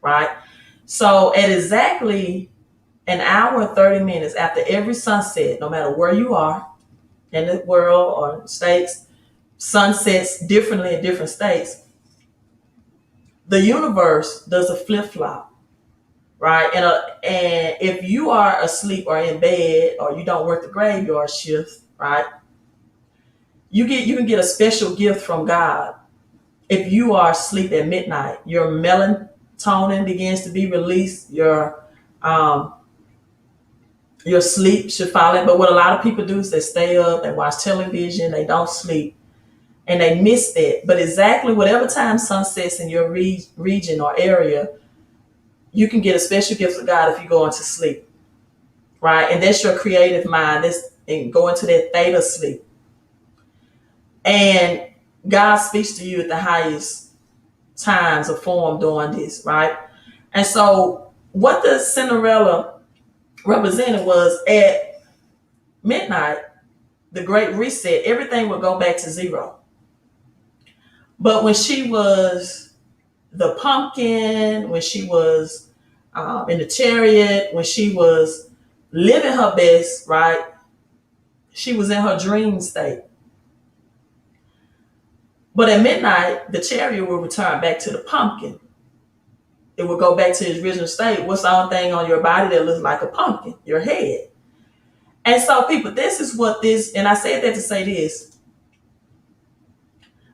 right? So at exactly an hour and 30 minutes after every sunset, no matter where you are in the world or states, sunsets differently in different states, the universe does a flip-flop, right? And if you are asleep or in bed or you don't work the graveyard shift, right, you can get a special gift from God. If you are asleep at midnight, your melatonin begins to be released, your Your sleep should follow it. But what a lot of people do is they stay up, they watch television, they don't sleep, and they miss that. But exactly whatever time sun sets in your region or area, you can get a special gift of God if you go into sleep, right? And that's your creative mind. And go into that theta sleep. And God speaks to you at the highest times of form during this, right? And so what the Cinderella represented was at midnight, the great reset, everything would go back to zero. But when she was the pumpkin, when she was in the chariot, when she was living her best, right? She was in her dream state. But at midnight, the chariot will return back to the pumpkin. It will go back to its original state. What's the only thing on your body that looks like a pumpkin? Your head. And so, people, this is what this, and I said that to say this.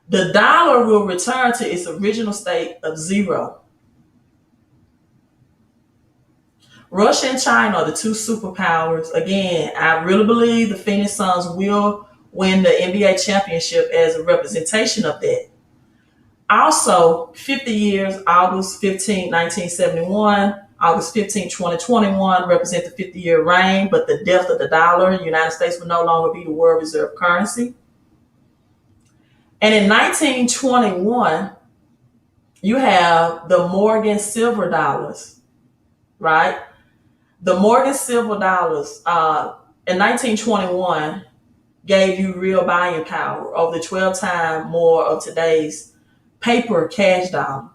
The dollar will return to its original state of zero. Russia and China are the two superpowers. Again, I really believe the Phoenix Suns will win the NBA championship as a representation of that. Also, 50 years, August 15, 1971, August 15, 2021 represent the 50-year reign, but the death of the dollar, the United States will no longer be the world reserve currency. And in 1921, you have the Morgan silver dollars, right? The Morgan silver dollars in 1921 gave you real buying power over the 12 times more of today's paper cash dollar.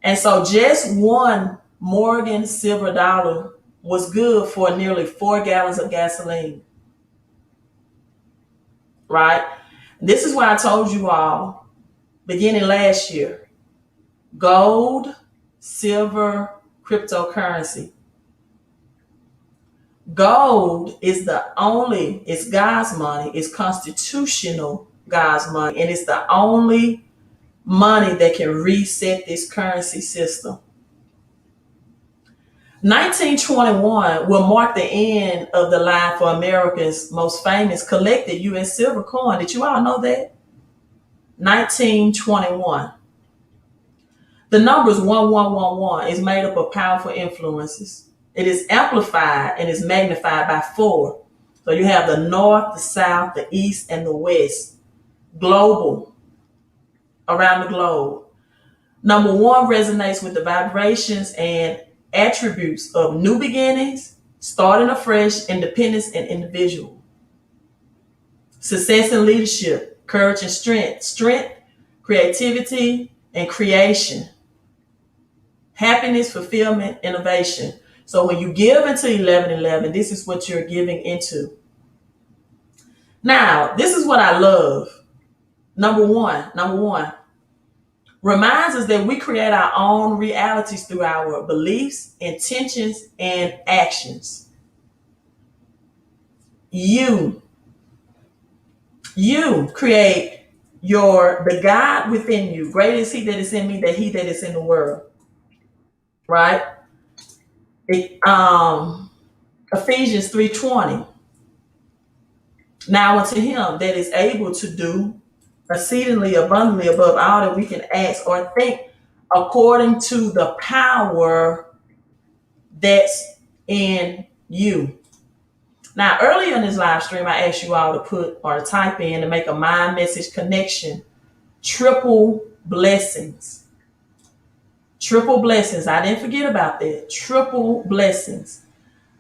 And so just one Morgan silver dollar was good for nearly 4 gallons of gasoline, right? This is why I told you all beginning last year, gold, silver, cryptocurrency. Gold is it's God's money, it's constitutional God's money, and it's the only money that can reset this currency system. 1921 will mark the end of the line for America's most famous collected U.S. silver coin. Did you all know that? 1921. The numbers 1111 is made up of powerful influences. It is amplified and is magnified by 4. So you have the north, the south, the east, and the west. Global, around the globe. Number 1 resonates with the vibrations and attributes of new beginnings, starting afresh, independence, and individual. Success and leadership, courage and strength, creativity, and creation. Happiness, fulfillment, innovation. So when you give into 1111, this is what you're giving into. Now, this is what I love. Number one, reminds us that we create our own realities through our beliefs, intentions, and actions. You create the God within you. Greater is he that is in me than he that is in the world. Right? Ephesians 3:20. Now unto him that is able to do exceedingly abundantly above all that we can ask or think, according to the power that's in you. Now, earlier in this live stream, I asked you all to put or to type in to make a mind message connection. Triple blessings. Triple blessings. I didn't forget about that. Triple blessings.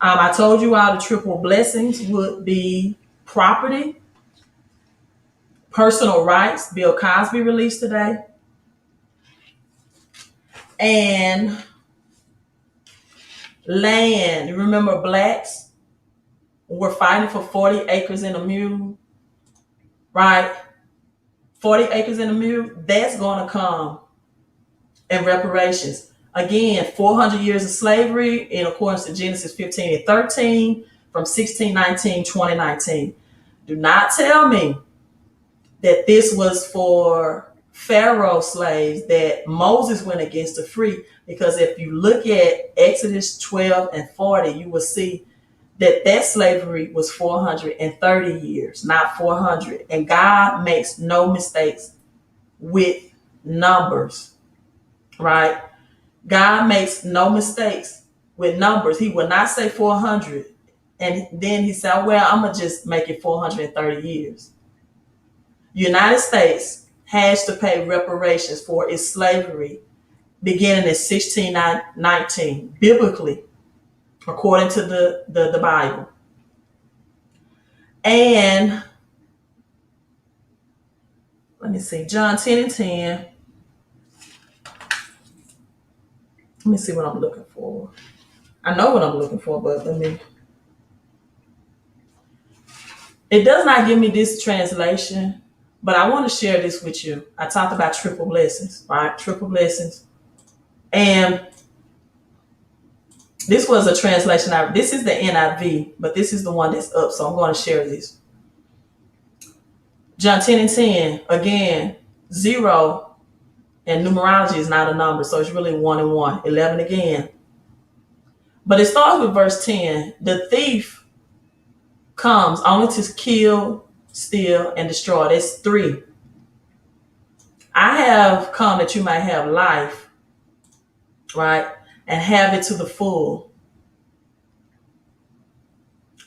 I told you all the triple blessings would be property, personal rights. Bill Cosby released today. And land. You remember blacks were fighting for 40 acres and a mule, right? 40 acres and a mule. That's going to come in reparations. Again, 400 years of slavery in accordance to Genesis 15 and 13 from 1619, 2019. Do not tell me that this was for Pharaoh slaves that Moses went against to free, because if you look at Exodus 12 and 40, you will see that slavery was 430 years, not 400. And God makes no mistakes with numbers, right? God makes no mistakes with numbers. He will not say 400. And then he said, well, I'm going to just make it 430 years. United States has to pay reparations for its slavery beginning in 1619, biblically, according to the Bible. And let me see, John 10 and 10. Let me see what I'm looking for. I know what I'm looking for, but it does not give me this translation, but I want to share this with you. I talked about triple blessings, right? Triple blessings. And this was a translation. This is the NIV, but this is the one that's up, so I'm going to share this. John 10 and 10, again, 0, and numerology is not a number, so it's really 1 and 1, 11 again. But it starts with verse 10. The thief comes only to kill, steal, and destroy. That's 3. I have come that you might have life, right? And have it to the full.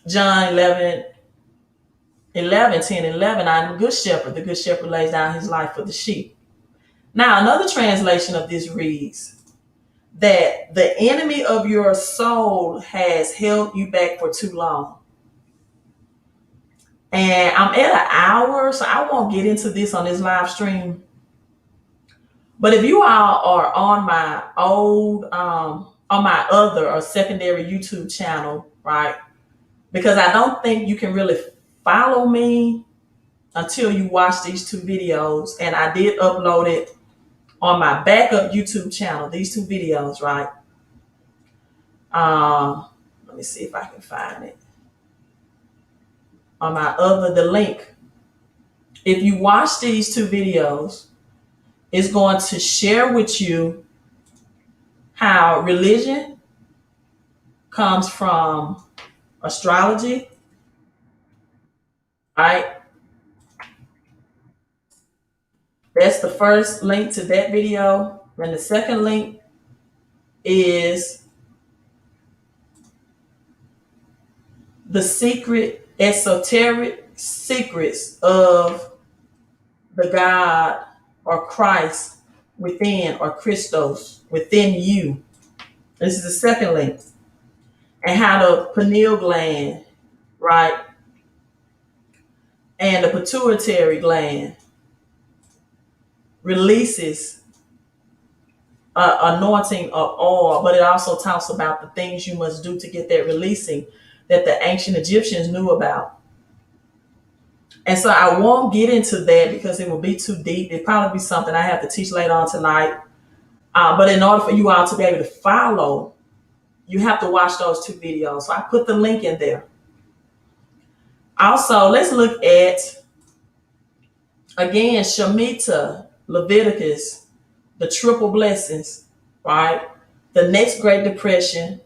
John 11, 10, 11. I'm the good shepherd. The good shepherd lays down his life for the sheep. Now, another translation of this reads that the enemy of your soul has held you back for too long. And I'm at an hour, so I won't get into this on this live stream. But if you all are on my on my other or secondary YouTube channel, right? Because I don't think you can really follow me until you watch these 2 videos. And I did upload it on my backup YouTube channel, these 2 videos, right? Let me see if I can find it. On my the link. If you watch these 2 videos, it's going to share with you how religion comes from astrology, right? That's the first link to that video. And the second link is the secret, esoteric secrets of the God or Christ within, or Christos within you. This is the second link. And how the pineal gland, right, and the pituitary gland releases anointing of oil, but it also talks about the things you must do to get that releasing that the ancient Egyptians knew about. And so I won't get into that because it will be too deep. It'll probably be something I have to teach later on tonight. But in order for you all to be able to follow, you have to watch those 2 videos. So I put the link in there. Also, let's look at, again, Shemitah, Leviticus, the triple blessings, right? The next Great Depression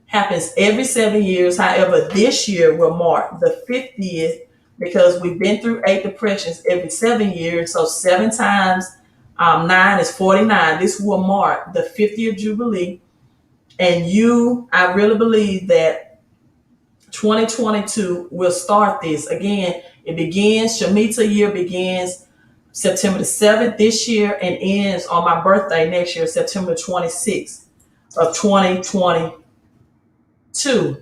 happens every 7 years. However, this year will mark the 50th because we've been through 8 depressions every 7 years. So 7 times 9 is 49. This will mark the 50th Jubilee. And I really believe that 2022 will start this. Again, it begins, Shemitah year begins September the 7th this year and ends on my birthday next year, September 26th of 2022.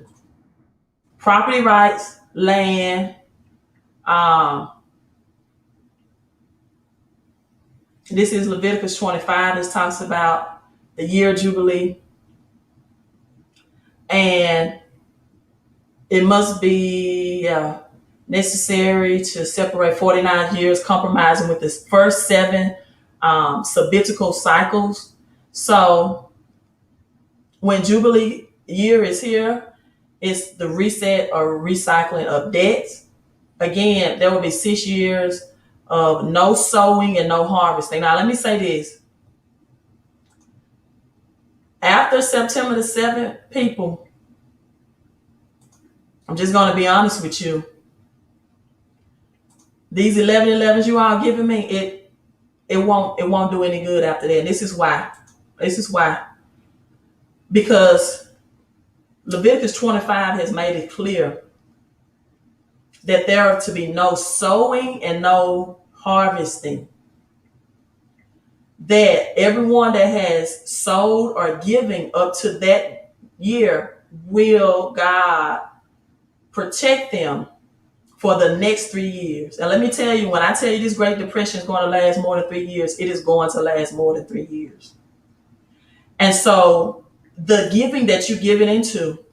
Property rights, land. This is Leviticus 25. This talks about the year Jubilee. And it must be necessary to separate 49 years, compromising with the first 7 sabbatical cycles. So when Jubilee year is here, it's the reset or recycling of debts. Again, there will be 6 years of no sowing and no harvesting. Now, let me say this. After September the 7th, people, I'm just going to be honest with you. These 11 you all giving me, it won't do any good after that. And this is why. This is why. Because Leviticus 25 has made it clear that there are to be no sowing and no harvesting. That everyone that has sowed or giving up to that year, will God protect them for the next 3 years. And let me tell you, when I tell you this Great Depression is going to last more than 3 years, it is going to last more than 3 years. And so the giving that you're giving into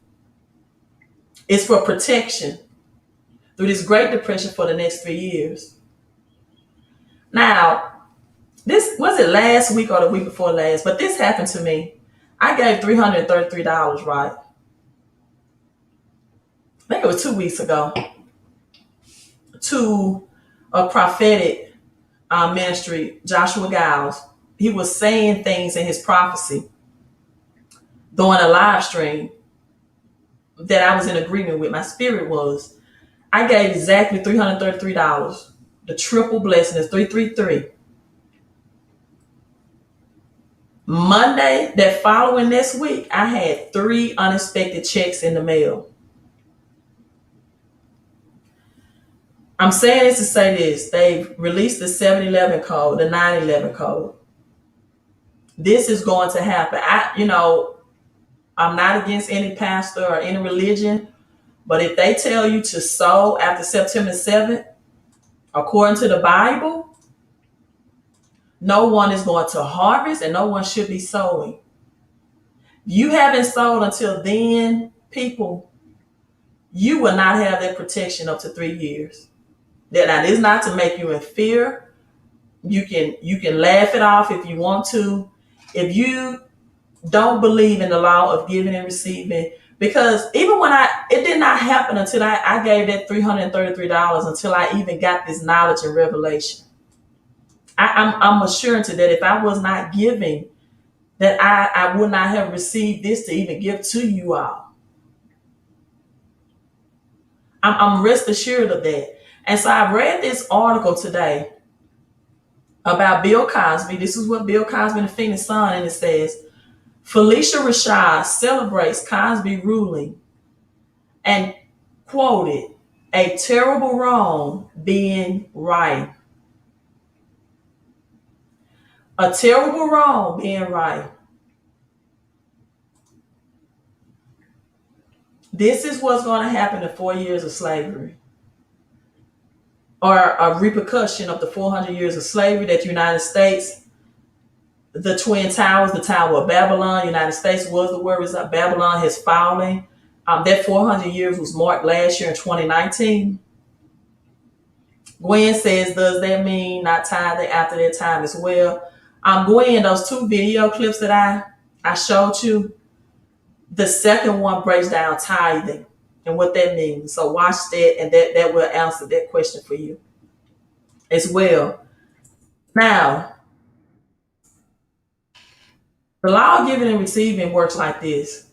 is for protection through this Great Depression for the next 3 years. Now, this was it last week or the week before last, but this happened to me. I gave $333, right? I think it was 2 weeks ago, to a prophetic ministry, Joshua Giles. He was saying things in his prophecy during a live stream that I was in agreement with. My spirit was. I gave exactly $333. The triple blessing is 333. Monday, that following next week, I had 3 unexpected checks in the mail. I'm saying this to say this. They've released the 711 code, the 911 code. This is going to happen. I'm not against any pastor or any religion, but if they tell you to sow after September 7th, according to the Bible, no one is going to harvest and no one should be sowing. You haven't sowed until then, people, you will not have that protection up to 3 years. Now, this is not to make you in fear. You can laugh it off if you want to. If you don't believe in the law of giving and receiving, because even when it did not happen until I gave that $333 until I even got this knowledge and revelation. I'm assured to that if I was not giving, that I would not have received this to even give to you all. I'm rest assured of that. And so I read this article today about Bill Cosby. This is what Bill Cosby and the PhoeniX son, and it says, Felicia Rashad celebrates Cosby ruling and quoted, "A terrible wrong being right." A terrible wrong being right. This is what's going to happen in 4 years of slavery, or a repercussion of the 400 years of slavery that the United States, the Twin Towers, the Tower of Babylon, United States was the word, is that Babylon has fallen. That 400 years was marked last year in 2019. Gwen says, does that mean not tithing after that time as well? Gwen, those 2 video clips that I showed you, the second one breaks down tithing and what that means. So watch that, and that will answer that question for you as well. Now, the law of giving and receiving works like this.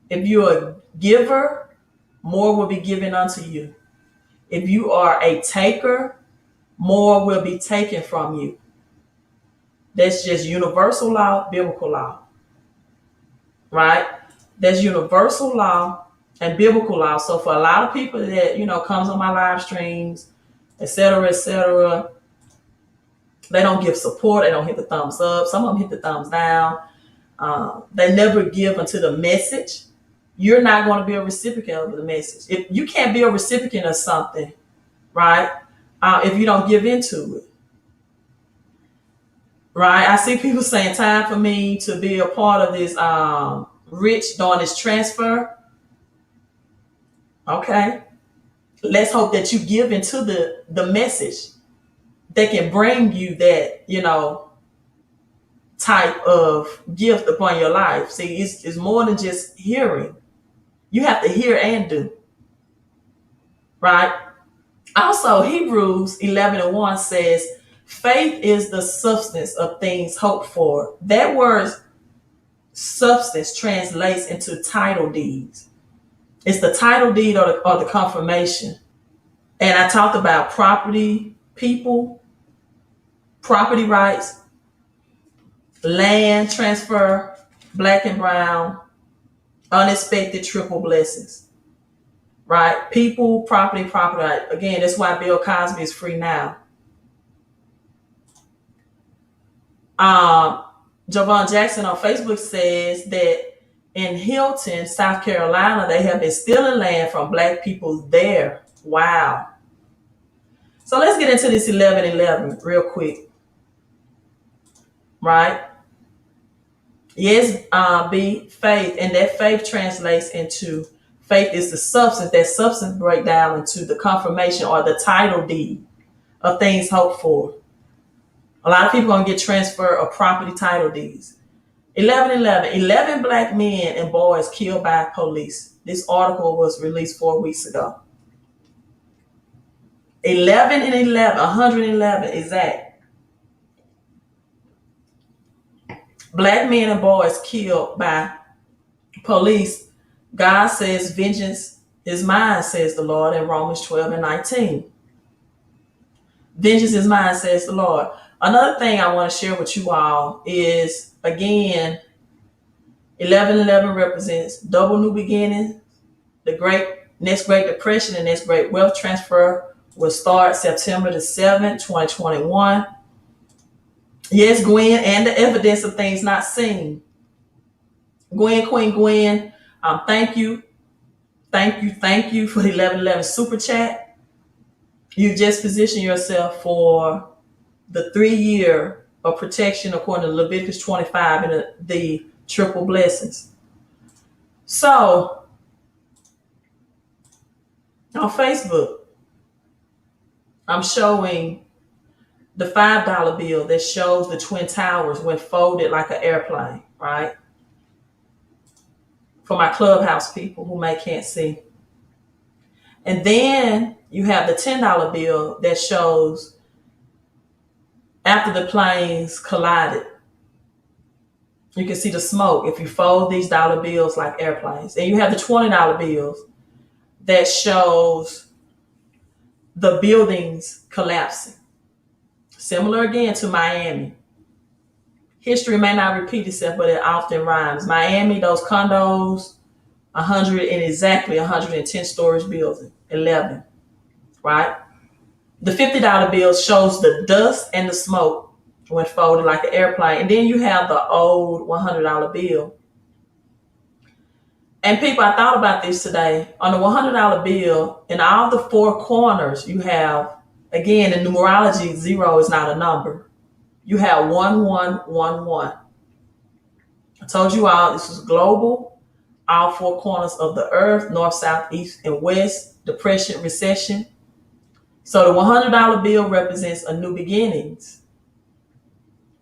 If you're a giver, more will be given unto you. If you are a taker, more will be taken from you. That's just universal law, biblical law. Right? That's universal law and biblical law. So for a lot of people that, comes on my live streams, etc., they don't give support. They don't hit the thumbs up. Some of them hit the thumbs down. They never give unto the message. You're not going to be a recipient of the message. If you can't be a recipient of something, right? If you don't give into it, right? I see people saying, time for me to be a part of this rich doing this transfer. Okay. Let's hope that you give into the message that can bring you that, type of gift upon your life. See, it's more than just hearing. You have to hear and do. Right? Also, Hebrews 11:1 says, faith is the substance of things hoped for. That word substance translates into title deeds. It's the title deed or the confirmation. And I talked about property, people, property rights, land transfer, black and brown, unexpected triple blessings, right? People, property right. Again, that's why Bill Cosby is free now. Javon Jackson on Facebook says that in Hilton, South Carolina, they have been stealing land from black people there. Wow. So let's get into this 1111 real quick, right? Yes, B, faith, and that faith translates into faith is the substance. That substance break down into the confirmation or the title deed of things hoped for. A lot of people are going to get transfer of property title deeds. 1111, 11 black men and boys killed by police. This article was released 4 weeks ago. 11 and 11, 111 exact. Black men and boys killed by police. God says vengeance is mine, says the Lord in Romans 12 and 19. Vengeance is mine, says the Lord. Another thing I want to share with you all is, again, 1111 represents double new beginnings. The next Great Depression and next Great Wealth Transfer will start September the 7th, 2021. Yes, Gwen, and the evidence of things not seen. Queen Gwen, thank you for the 1111 super chat. You just position yourself for the 3-year of protection according to Leviticus 25 and the triple blessings. So on Facebook, I'm showing the $5 bill that shows the Twin Towers when folded like an airplane, right? For my Clubhouse people who can't see. And then you have the $10 bill that shows after the planes collided. You can see the smoke if you fold these dollar bills like airplanes. And you have the $20 bills that shows the buildings collapsing. Similar again to Miami. History may not repeat itself, but it often rhymes. Miami, those condos, 110 storage building, 11, right? The $50 bill shows the dust and the smoke when folded like an airplane. And then you have the old $100 bill. And people, I thought about this today. On the $100 bill, in all the 4 corners, you have, again, in numerology, 0 is not a number. You have 1111. I told you all this was global, all 4 corners of the earth, north, south, east, and west, depression, recession. So the $100 bill represents a new beginnings.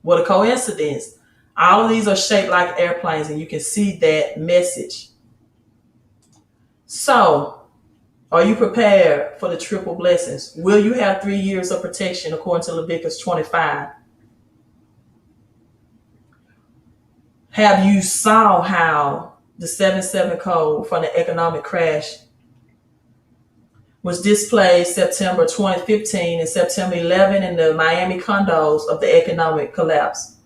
What a coincidence. All of these are shaped like airplanes, and you can see that message. So, are you prepared for the triple blessings? Will you have 3 years of protection according to Leviticus 25? Have you saw how the 7-7 code from the economic crash was displayed September 2015 and September 11 in the Miami condos of the economic collapse?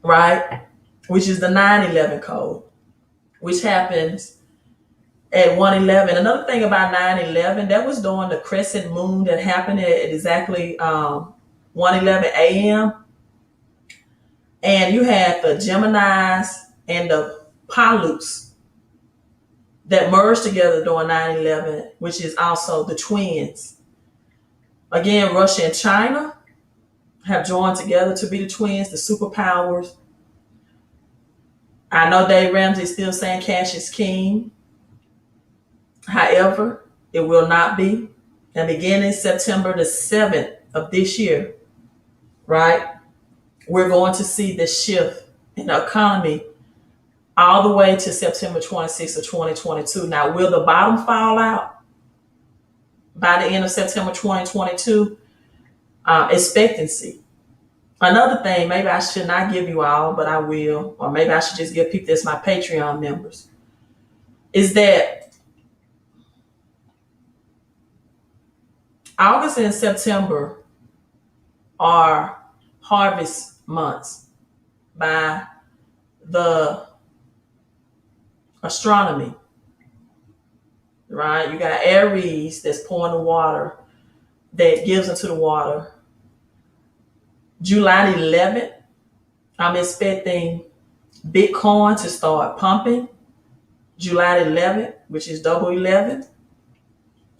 Right? Which is the 9/11 code, which happens at 1:11. Another thing about 9/11, that was during the crescent moon that happened at exactly 1:11 a.m. And you had the Geminis and the Pollutes that merged together during 9/11, which is also the twins. Again, Russia and China have joined together to be the twins, the superpowers. I know Dave Ramsey is still saying cash is king. However, it will not be. And beginning September the 7th of this year, right, we're going to see the shift in the economy all the way to September 26th of 2022. Now, will the bottom fall out by the end of September 2022? Expectancy. Another thing, maybe I should not give you all, but I will, or maybe I should just give people that's my Patreon members, is that August and September are harvest months by the astronomy, right? You got Aries that's pouring the water, that gives into the water. July 11th, I'm expecting Bitcoin to start pumping. July 11th, which is double 11,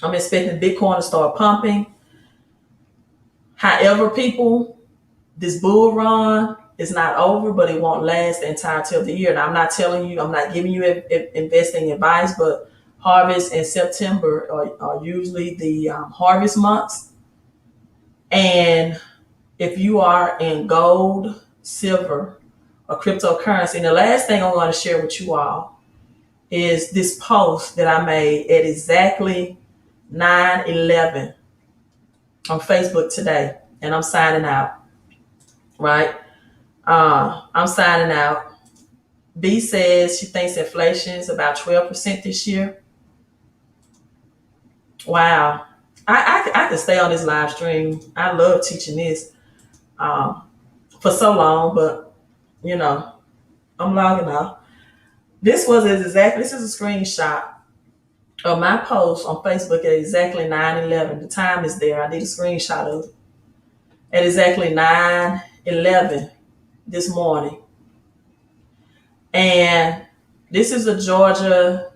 I'm expecting Bitcoin to start pumping. However, people, this bull run is not over, but it won't last the entirety of the year. And I'm not telling you, I'm not giving you investing advice, but harvest and September are usually the harvest months. And if you are in gold, silver, or cryptocurrency, and the last thing I'm going to share with you all is this post that I made at exactly 9:11 on Facebook today, and I'm signing out. Right? I'm signing out. B says she thinks inflation is about 12% this year. Wow. I could stay on this live stream. I love teaching this um, for so long, but you know, I'm logging off. This is a screenshot of my post on Facebook at exactly 9:11. The time is there. I need a screenshot of it. At exactly 9:11 this morning. And this is a Georgia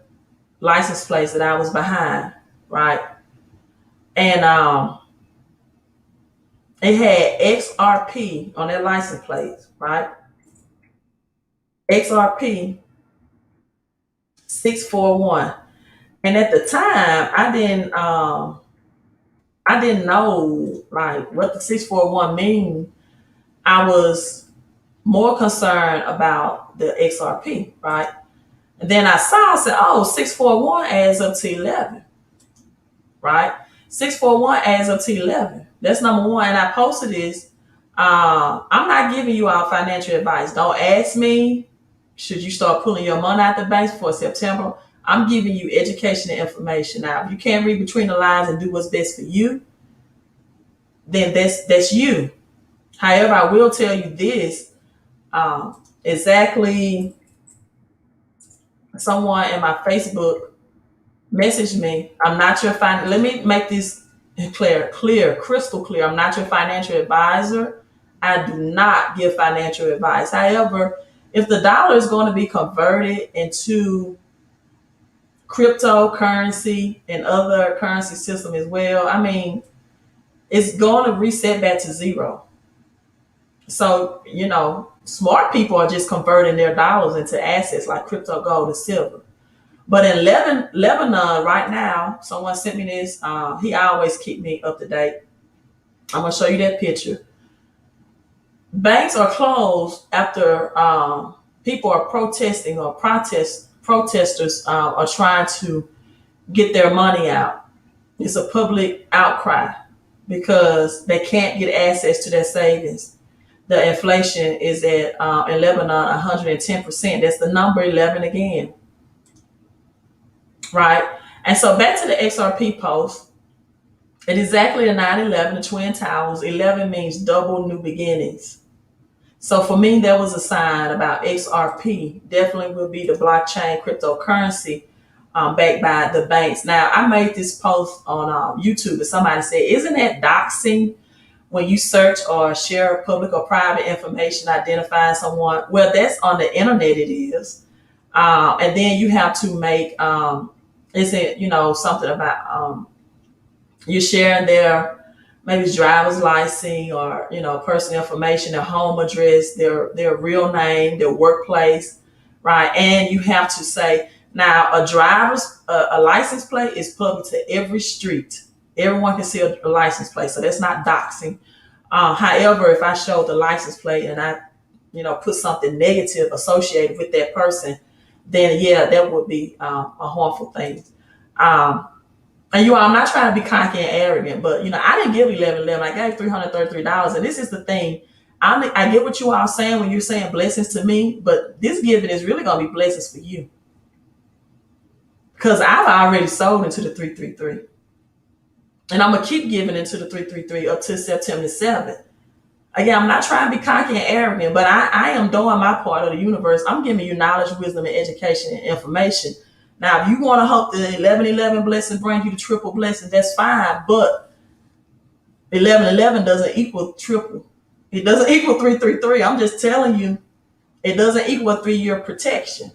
license plate that I was behind, right? And it had XRP on that license plate, right? XRP 641. And at the time, I didn't know like what the 641 mean. I was more concerned about the XRP, right? And then I said, oh, 641 adds up to 11, right? 641 adds up to 11. That's number one. And I posted this. I'm not giving you all financial advice. Don't ask me, should you start pulling your money out the banks for September? I'm giving you education and information. Now, if you can't read between the lines and do what's best for you, then that's you. However, I will tell you this. Exactly, someone in my Facebook messaged me. I'm not your let me make this clear, crystal clear. I'm not your financial advisor. I do not give financial advice. However, if the dollar is going to be converted into cryptocurrency and other currency system as well, I mean, it's going to reset back to zero. So, smart people are just converting their dollars into assets like crypto, gold, and silver. But in Lebanon right now, someone sent me this. He always keep me up to date. I'm going to show you that picture. Banks are closed after people are protesting, or protesters are trying to get their money out. It's a public outcry because they can't get access to their savings. The inflation is at in Lebanon 110%. That's the number 11 again, right? And so back to the XRP post. At exactly the 9:11, the Twin Towers, 11 means double new beginnings. So for me, that was a sign about XRP. Definitely will be the blockchain cryptocurrency backed by the banks. Now, I made this post on YouTube, and somebody said, isn't that doxing when you search or share public or private information identifying someone? Well, that's on the internet, it is. And then you have to make, isn't, something about you're sharing their maybe driver's license or personal information, their home address, their real name, their workplace, right? And you have to say, now a license plate is public to every street. Everyone can see a license plate, so that's not doxing. However, if I show the license plate and I put something negative associated with that person, then yeah, that would be a harmful thing. And I'm not trying to be cocky and arrogant, but I didn't give 11.11. I gave $333, and this is the thing. I get what you all saying when you're saying blessings to me, but this giving is really gonna be blessings for you because I've already sold into the 333, and I'm gonna keep giving into the 333 up to September 7th. Again, I'm not trying to be cocky and arrogant, but I am doing my part of the universe. I'm giving you knowledge, wisdom, and education and information. Now, if you want to hope the 1111 blessing brings you the triple blessing, that's fine. But 1111 doesn't equal triple. It doesn't equal 333. I'm just telling you, it doesn't equal a 3-year protection.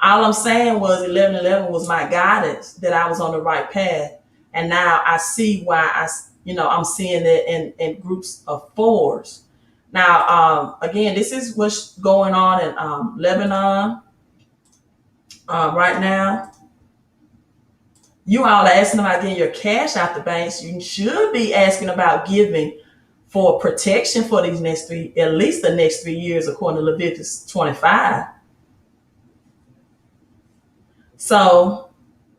All I'm saying was 1111 was my guidance that I was on the right path. And now I see why I'm seeing it in groups of fours. Now, again, this is what's going on in Lebanon right now. You all are asking about getting your cash out the banks. You should be asking about giving for protection for these at least the next 3 years, according to Leviticus 25. So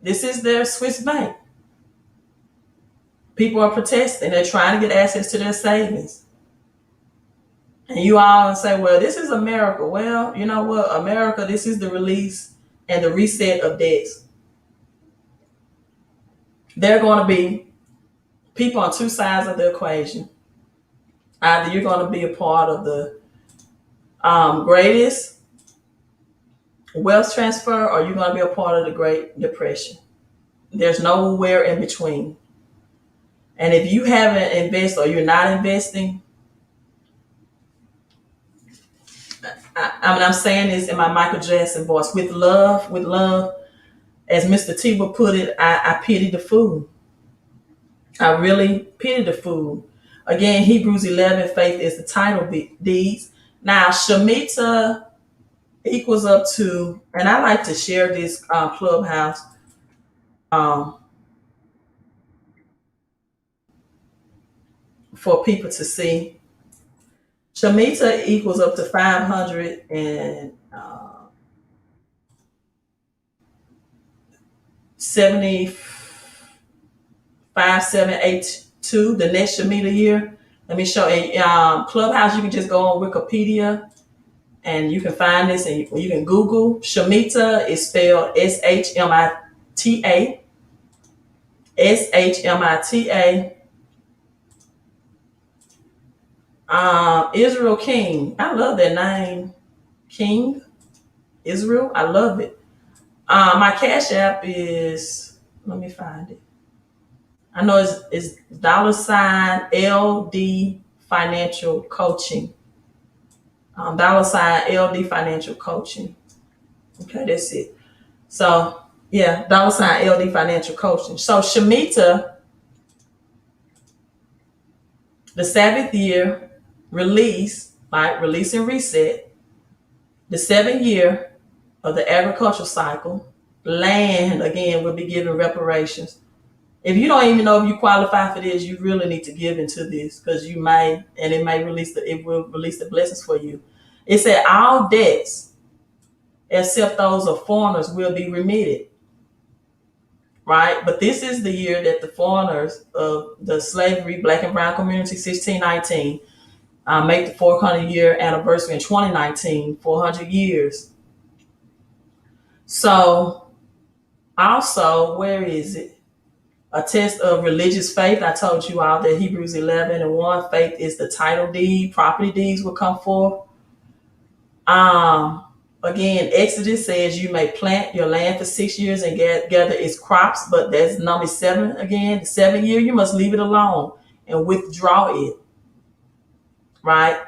this is their Swiss bank. People are protesting. They're trying to get access to their savings. And you all say, well, this is America. Well, you know what? America, this is the release and the reset of debts. There are going to be people on two sides of the equation. Either you're going to be a part of the greatest wealth transfer, or you're going to be a part of the Great Depression. There's nowhere in between. And if you haven't invested or you're not investing, I'm saying this in my Michael Jackson voice, with love, as Mr. T would put it, I pity the fool. I really pity the fool. Again, Hebrews 11, faith is the title deeds. Now, Shemitah equals up to, and I like to share this clubhouse. For people to see. Shemitah equals up to 575,782, the next Shemitah year. Let me show you. Clubhouse, you can just go on Wikipedia and you can find this, and you can Google. Shemitah is spelled Shmita. Shmita. Israel King. I love that name. King Israel. I love it. My Cash App is, let me find it. I know it's $LD Financial Coaching. $LD Financial Coaching. Okay, that's it. So yeah, $LD Financial Coaching. So Shemitah, the Sabbath year, release and reset, the 7th year of the agricultural cycle, land again will be given reparations. If you don't even know if you qualify for this, you really need to give into this, because you may, and it will release the blessings for you. It said all debts, except those of foreigners, will be remitted. Right? But this is the year that the foreigners of the slavery, black and brown community, 1619, make the 400-year anniversary in 2019, 400 years. So also, where is it? A test of religious faith. I told you all that Hebrews 11:1, faith is the title deed. Property deeds will come forth. Again, Exodus says you may plant your land for 6 years and gather its crops, but that's number 7 again. The 7th year, you must leave it alone and withdraw it. Right?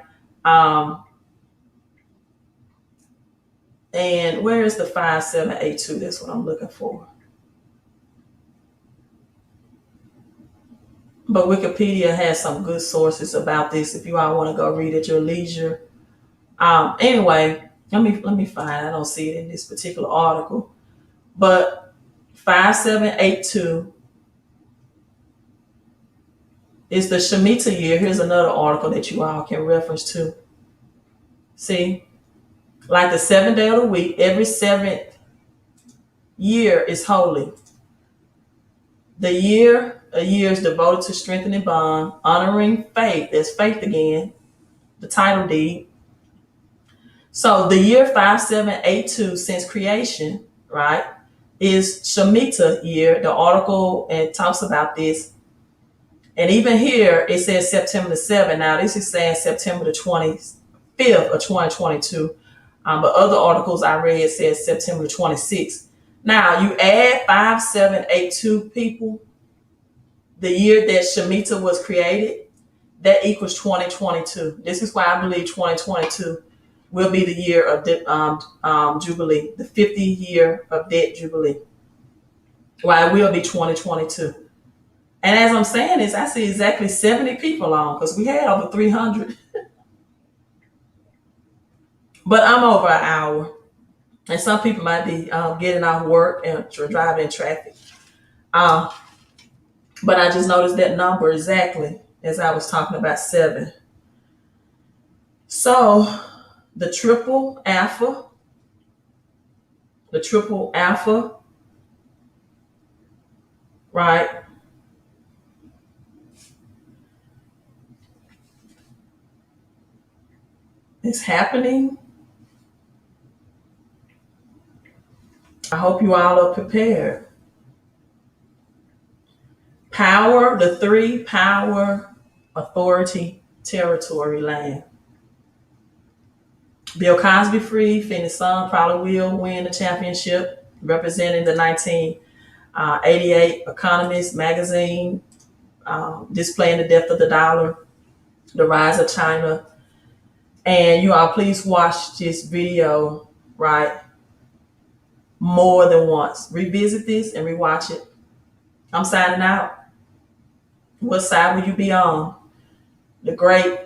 And where is the 5782? That's what I'm looking for. But Wikipedia has some good sources about this if you all want to go read at your leisure. Anyway, let me find. I don't see it in this particular article, but 5782 is the Shemitah year. Here's another article that you all can reference to. See, like the 7th day of the week, every 7th year is holy. A year is devoted to strengthening bond, honoring faith. There's faith again. the title deed. So the year 5782 since creation, right, is Shemitah year. The article and talks about this. And even here it says September the 7th. Now this is saying September the 25th of 2022. But other articles I read says September the 26th. Now you add 5782 people, the year that Shemitah was created, that equals 2022. This is why I believe 2022 will be the year of the Jubilee, the 50 year of debt Jubilee. Why it will be 2022. And as I'm saying this, I see exactly 70 people on because we had over 300. But I'm over an hour. And some people might be getting off work and driving in traffic. Uh, but I just noticed that number exactly as I was talking about 7. So the triple alpha, right? It's happening. I hope you all are prepared. Power, the 3 power, authority, territory, land. Bill Cosby free, Phoenix son probably will win the championship, representing the 1988 Economist magazine, displaying the depth of the dollar, the rise of China. And you all please watch this video, right? More than once. Revisit this and rewatch it. I'm signing out. What side will you be on? The Great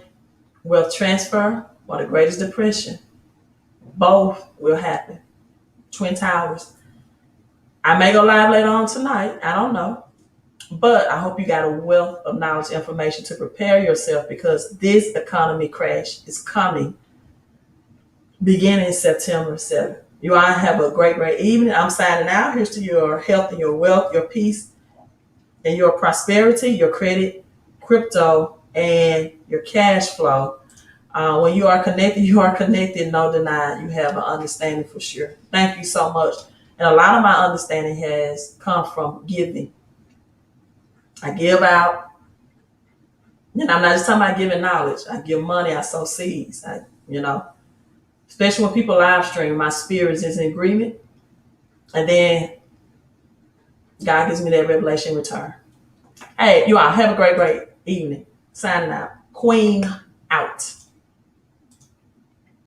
Wealth Transfer or the Greatest Depression? Both will happen. Twin Towers. I may go live later on tonight. I don't know. But I hope you got a wealth of knowledge, information to prepare yourself because this economy crash is coming beginning September 7th. You all have a great, great evening. I'm signing out. Here's to your health and your wealth, your peace and your prosperity, your credit, crypto, and your cash flow. When you are connected, no deny. You have an understanding for sure. Thank you so much. And a lot of my understanding has come from giving. I give out. And I'm not just talking about giving knowledge. I give money, I sow seeds. Especially when people live stream, my spirit is in agreement. And then God gives me that revelation in return. Hey, you all have a great, great evening. Signing out. Queen out.